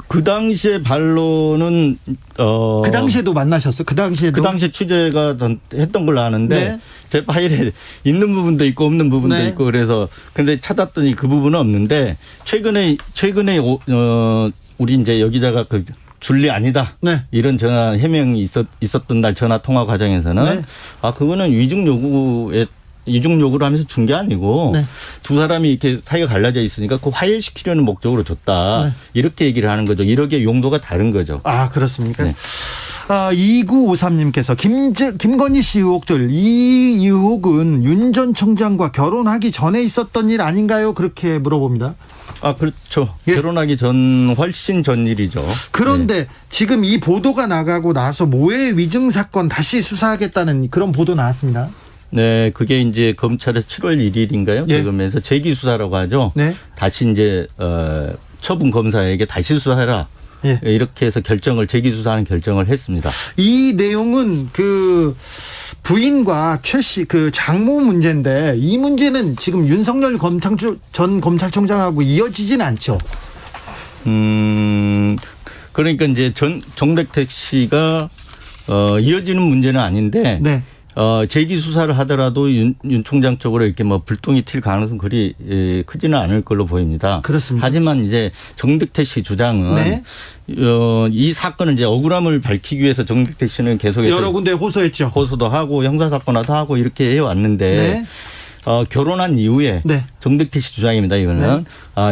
Speaker 7: 그 당시에 반론은
Speaker 3: 그 당시에도 만나셨어요? 그 당시에도?
Speaker 7: 그 당시에 취재가 했던 걸로 아는데
Speaker 3: 네.
Speaker 7: 제 파일에 있는 부분도 있고 없는 부분도
Speaker 3: 네.
Speaker 7: 있고 그래서 근데 찾았더니 그 부분은 없는데 최근에 우리 이제 여 기자가 그 줄리 아니다.
Speaker 3: 네.
Speaker 7: 이런 전화 해명이 있었던 날 전화 통화 과정에서는
Speaker 3: 네.
Speaker 7: 그거는 위증 요구를 하면서 준 게 아니고
Speaker 3: 네.
Speaker 7: 두 사람이 이렇게 사이가 갈라져 있으니까 그 화해시키려는 목적으로 줬다.
Speaker 3: 네.
Speaker 7: 이렇게 얘기를 하는 거죠. 이렇게 용도가 다른 거죠.
Speaker 3: 그렇습니까?
Speaker 7: 네.
Speaker 3: 2953님께서 김건희 씨 의혹들, 이 의혹은 윤 전 총장과 결혼하기 전에 있었던 일 아닌가요? 그렇게 물어봅니다.
Speaker 7: 그렇죠.
Speaker 3: 예.
Speaker 7: 결혼하기 훨씬 전 일이죠.
Speaker 3: 그런데 지금 이 보도가 나가고 나서 모해 위증 사건 다시 수사하겠다는 그런 보도 나왔습니다.
Speaker 7: 네, 그게 이제 검찰에서 7월 1일인가요?
Speaker 3: 예.
Speaker 7: 그러면서 재기 수사라고 하죠.
Speaker 3: 네.
Speaker 7: 다시 이제 처분 검사에게 다시 수사해라.
Speaker 3: 예.
Speaker 7: 이렇게 해서 재기 수사하는 결정을 했습니다.
Speaker 3: 이 내용은 그 부인과 최 씨 그 장모 문제인데 이 문제는 지금 윤석열 전 검찰총장하고 이어지진 않죠.
Speaker 7: 그러니까 이제 정택택 씨가 이어지는 문제는 아닌데
Speaker 3: 네.
Speaker 7: 재기 수사를 하더라도 윤 총장 쪽으로 이렇게 뭐 불똥이 튈 가능성은 그리 크지는 않을 걸로 보입니다.
Speaker 3: 그렇습니다.
Speaker 7: 하지만 이제 정택택 씨 주장은
Speaker 3: 네.
Speaker 7: 이 사건을 이제 억울함을 밝히기 위해서 정택택 씨는 계속해서
Speaker 3: 여러 군데 호소했죠.
Speaker 7: 호소도 하고 형사사건화도 하고 이렇게 해왔는데
Speaker 3: 네.
Speaker 7: 결혼한 이후에
Speaker 3: 네.
Speaker 7: 정택택 씨 주장입니다. 이거는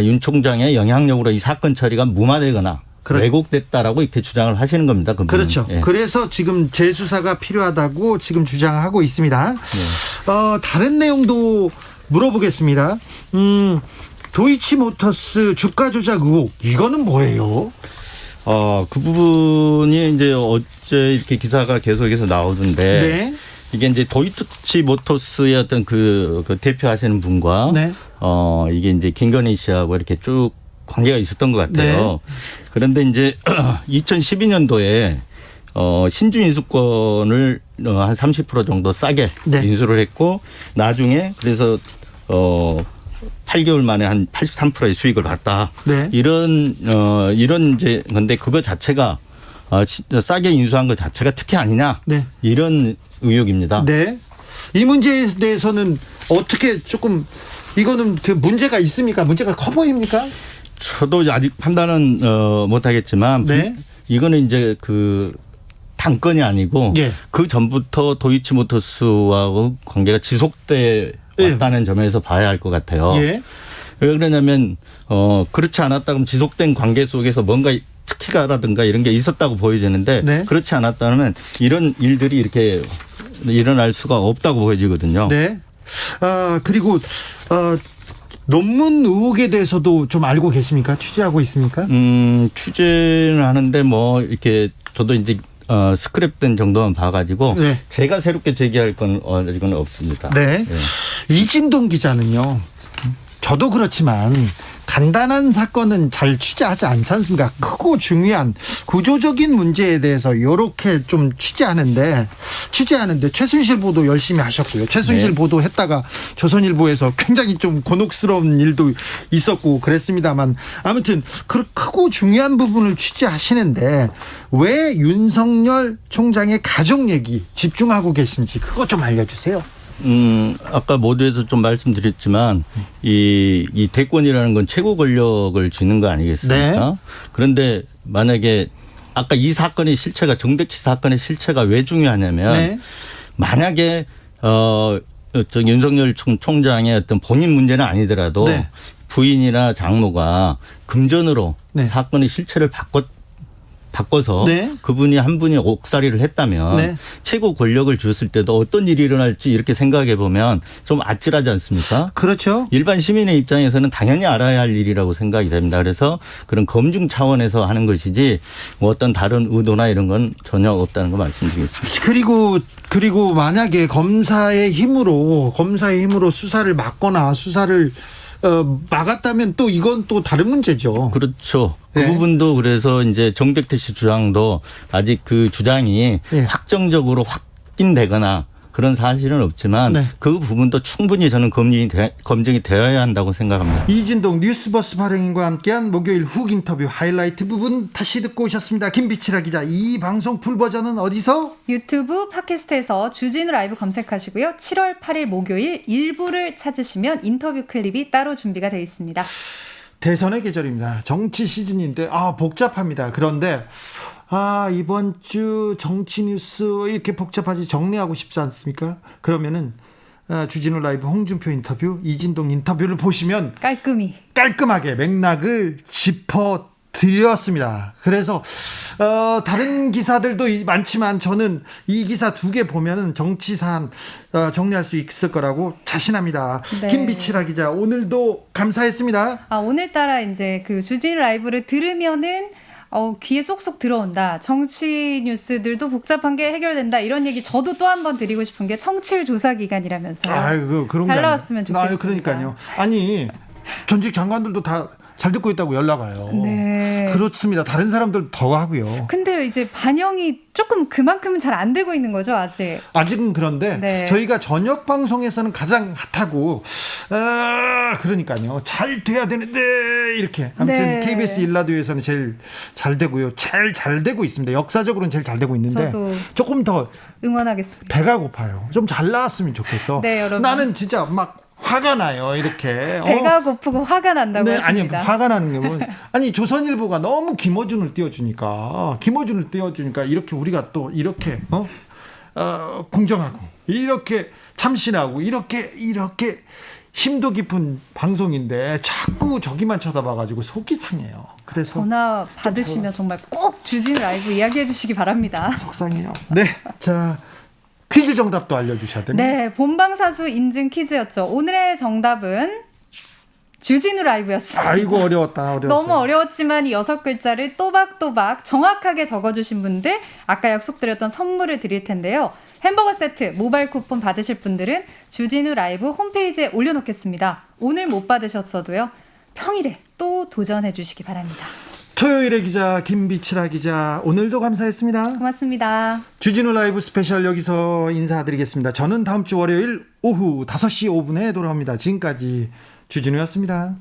Speaker 7: 윤 총장의 영향력으로 이 사건 처리가 무마되거나 왜곡됐다라고 이렇게 주장을 하시는 겁니다. 그분은.
Speaker 3: 그렇죠.
Speaker 7: 예.
Speaker 3: 그래서 지금 재수사가 필요하다고 지금 주장하고 있습니다.
Speaker 7: 네.
Speaker 3: 다른 내용도 물어보겠습니다. 도이치모터스 주가 조작 의혹 이거는 뭐예요?
Speaker 7: 그 부분이 이제 어제 이렇게 기사가 계속해서 나오던데
Speaker 3: 네.
Speaker 7: 이게 이제 도이치모터스의 어떤 그 대표하시는 분과
Speaker 3: 네.
Speaker 7: 이게 이제 김건희 씨하고 이렇게 쭉 관계가 있었던 것 같아요.
Speaker 3: 네.
Speaker 7: 그런데 이제 2012년도에 신주 인수권을 한 30% 정도 싸게
Speaker 3: 네.
Speaker 7: 인수를 했고 나중에 그래서 8개월 만에 한 83%의 수익을 봤다.
Speaker 3: 네.
Speaker 7: 이런 이제 근데 그거 자체가 싸게 인수한 것 자체가 특혜 아니냐.
Speaker 3: 네.
Speaker 7: 이런 의혹입니다.
Speaker 3: 네. 이 문제에 대해서는 어떻게 조금 이거는 그 문제가 있습니까? 문제가 커 보입니까?
Speaker 7: 저도 아직 판단은 못하겠지만
Speaker 3: 네.
Speaker 7: 이거는 이제 그 단건이 아니고
Speaker 3: 예.
Speaker 7: 그 전부터 도이치모터스하고 관계가 지속돼
Speaker 3: 예.
Speaker 7: 왔다는 점에서 봐야 할 것 같아요.
Speaker 3: 예.
Speaker 7: 왜 그러냐면 그렇지 않았다 그러면 지속된 관계 속에서 뭔가 특혜가라든가 이런 게 있었다고 보여지는데
Speaker 3: 네.
Speaker 7: 그렇지 않았다면 이런 일들이 이렇게 일어날 수가 없다고 보여지거든요.
Speaker 3: 네. 그리고 논문 의혹에 대해서도 좀 알고 계십니까? 취재하고 있습니까?
Speaker 7: 취재는 하는데 뭐 이렇게 저도 이제 스크랩된 정도만 봐가지고
Speaker 3: 네.
Speaker 7: 제가 새롭게 제기할 건 아직은 없습니다.
Speaker 3: 네. 이진동 기자는요. 저도 그렇지만 간단한 사건은 잘 취재하지 않지 않습니까? 크고 중요한 구조적인 문제에 대해서 이렇게 좀 취재하는데 최순실 보도 열심히 하셨고요. 최순실
Speaker 7: 네.
Speaker 3: 보도했다가 조선일보에서 굉장히 좀 곤혹스러운 일도 있었고 그랬습니다만 아무튼 그 크고 중요한 부분을 취재하시는데 왜 윤석열 총장의 가족 얘기 집중하고 계신지 그거 좀 알려주세요.
Speaker 7: 아까 모두에서 좀 말씀드렸지만 이 대권이라는 건 최고 권력을 쥐는 거 아니겠습니까?
Speaker 3: 네.
Speaker 7: 그런데 만약에 아까 이 사건의 실체가 정택치 사건의 실체가 왜 중요하냐면
Speaker 3: 네.
Speaker 7: 만약에 윤석열 총장의 어떤 본인 문제는 아니더라도
Speaker 3: 네.
Speaker 7: 부인이나 장모가 금전으로
Speaker 3: 네.
Speaker 7: 사건의 실체를 바꿔서
Speaker 3: 네.
Speaker 7: 그분이 한 분이 옥살이를 했다면
Speaker 3: 네.
Speaker 7: 최고 권력을 줬을 때도 어떤 일이 일어날지 이렇게 생각해 보면 좀 아찔하지 않습니까?
Speaker 3: 그렇죠.
Speaker 7: 일반 시민의 입장에서는 당연히 알아야 할 일이라고 생각이 됩니다. 그래서 그런 검증 차원에서 하는 것이지 뭐 어떤 다른 의도나 이런 건 전혀 없다는 거 말씀드리겠습니다.
Speaker 3: 그리고 만약에 검사의 힘으로 수사를 막거나 수사를 막았다면 또 이건 또 다른 문제죠.
Speaker 7: 그렇죠. 그
Speaker 3: 네.
Speaker 7: 부분도 그래서 이제 정택택 씨 주장도 아직 그 주장이
Speaker 3: 네.
Speaker 7: 확정적으로 확인되거나 그런 사실은 없지만
Speaker 3: 네.
Speaker 7: 그 부분도 충분히 저는 검증이 되어야 한다고 생각합니다.
Speaker 3: 이진동 뉴스버스 발행인과 함께한 목요일 훅 인터뷰 하이라이트 부분 다시 듣고 오셨습니다. 김비치라 기자. 이 방송 풀버전은 어디서?
Speaker 4: 유튜브 팟캐스트에서 주진우 라이브 검색하시고요. 7월 8일 목요일 일부를 찾으시면 인터뷰 클립이 따로 준비가 되어 있습니다.
Speaker 3: 대선의 계절입니다. 정치 시즌인데 복잡합니다. 그런데 이번 주 정치 뉴스 이렇게 복잡하지 정리하고 싶지 않습니까? 그러면은 주진우 라이브 홍준표 인터뷰, 이진동 인터뷰를 보시면 깔끔하게 맥락을 짚어드렸습니다. 그래서 다른 기사들도 많지만 저는 이 기사 2개 보면은 정치 사안 정리할 수 있을 거라고 자신합니다.
Speaker 4: 네.
Speaker 3: 김비치라 기자 오늘도 감사했습니다.
Speaker 4: 오늘따라 이제 그 주진우 라이브를 들으면은 귀에 쏙쏙 들어온다. 정치 뉴스들도 복잡한 게 해결된다. 이런 얘기 저도 또 한 번 드리고 싶은 게 청취율 조사 기간이라면서요.
Speaker 3: 그런
Speaker 4: 잘 나왔으면 좋겠습니다.
Speaker 3: 그러니까요. 아니 전직 장관들도 다 잘 듣고 있다고 연락 와요.
Speaker 4: 네.
Speaker 3: 그렇습니다. 다른 사람들 더 하고요.
Speaker 4: 근데 이제 반영이 조금 그만큼은 잘 안 되고 있는 거죠, 아직.
Speaker 3: 아직은 그런데
Speaker 4: 네.
Speaker 3: 저희가 저녁 방송에서는 가장 핫하고 그러니까요. 잘 돼야 되는데 이렇게 아무튼
Speaker 4: 네.
Speaker 3: KBS 일라디오에서는 제일 잘 되고요. 제일 잘 되고 있습니다. 역사적으로는 제일 잘 되고 있는데
Speaker 4: 저도
Speaker 3: 조금 더
Speaker 4: 응원하겠습니다.
Speaker 3: 배가 고파요. 좀 잘 나왔으면 좋겠어.
Speaker 4: 네, 여러분.
Speaker 3: 나는 진짜 막 화가 나요. 이렇게.
Speaker 4: 배가 고프고 화가 난다고
Speaker 3: 네, 아니
Speaker 4: 하십니다.
Speaker 3: 화가 나는 게 뭐, 아니 조선일보가 너무 김어준을 띄워주니까 이렇게 우리가 또 이렇게 공정하고 이렇게 참신하고 이렇게 심도 깊은 방송인데 자꾸 저기만 쳐다봐가지고 속이 상해요. 그래서
Speaker 4: 전화 받으시면 정말 꼭 주진우 라이브 이야기해 주시기 바랍니다.
Speaker 3: 속상해요. 네, 자 퀴즈 정답도 알려주셔야 됩니다.
Speaker 4: 네, 본방사수 인증 퀴즈였죠. 오늘의 정답은 주진우 라이브였습니다.
Speaker 3: 아이고 어려웠다.
Speaker 4: 너무 어려웠지만 이 6글자를 또박또박 정확하게 적어주신 분들 아까 약속드렸던 선물을 드릴 텐데요. 햄버거 세트 모바일 쿠폰 받으실 분들은 주진우 라이브 홈페이지에 올려놓겠습니다. 오늘 못 받으셨어도요. 평일에 또 도전해 주시기 바랍니다.
Speaker 3: 토요일의 기자 김비치라 기자 오늘도 감사했습니다.
Speaker 4: 고맙습니다.
Speaker 3: 주진우 라이브 스페셜 여기서 인사드리겠습니다. 저는 다음 주 월요일 오후 5시 5분에 돌아옵니다. 지금까지 주진우였습니다.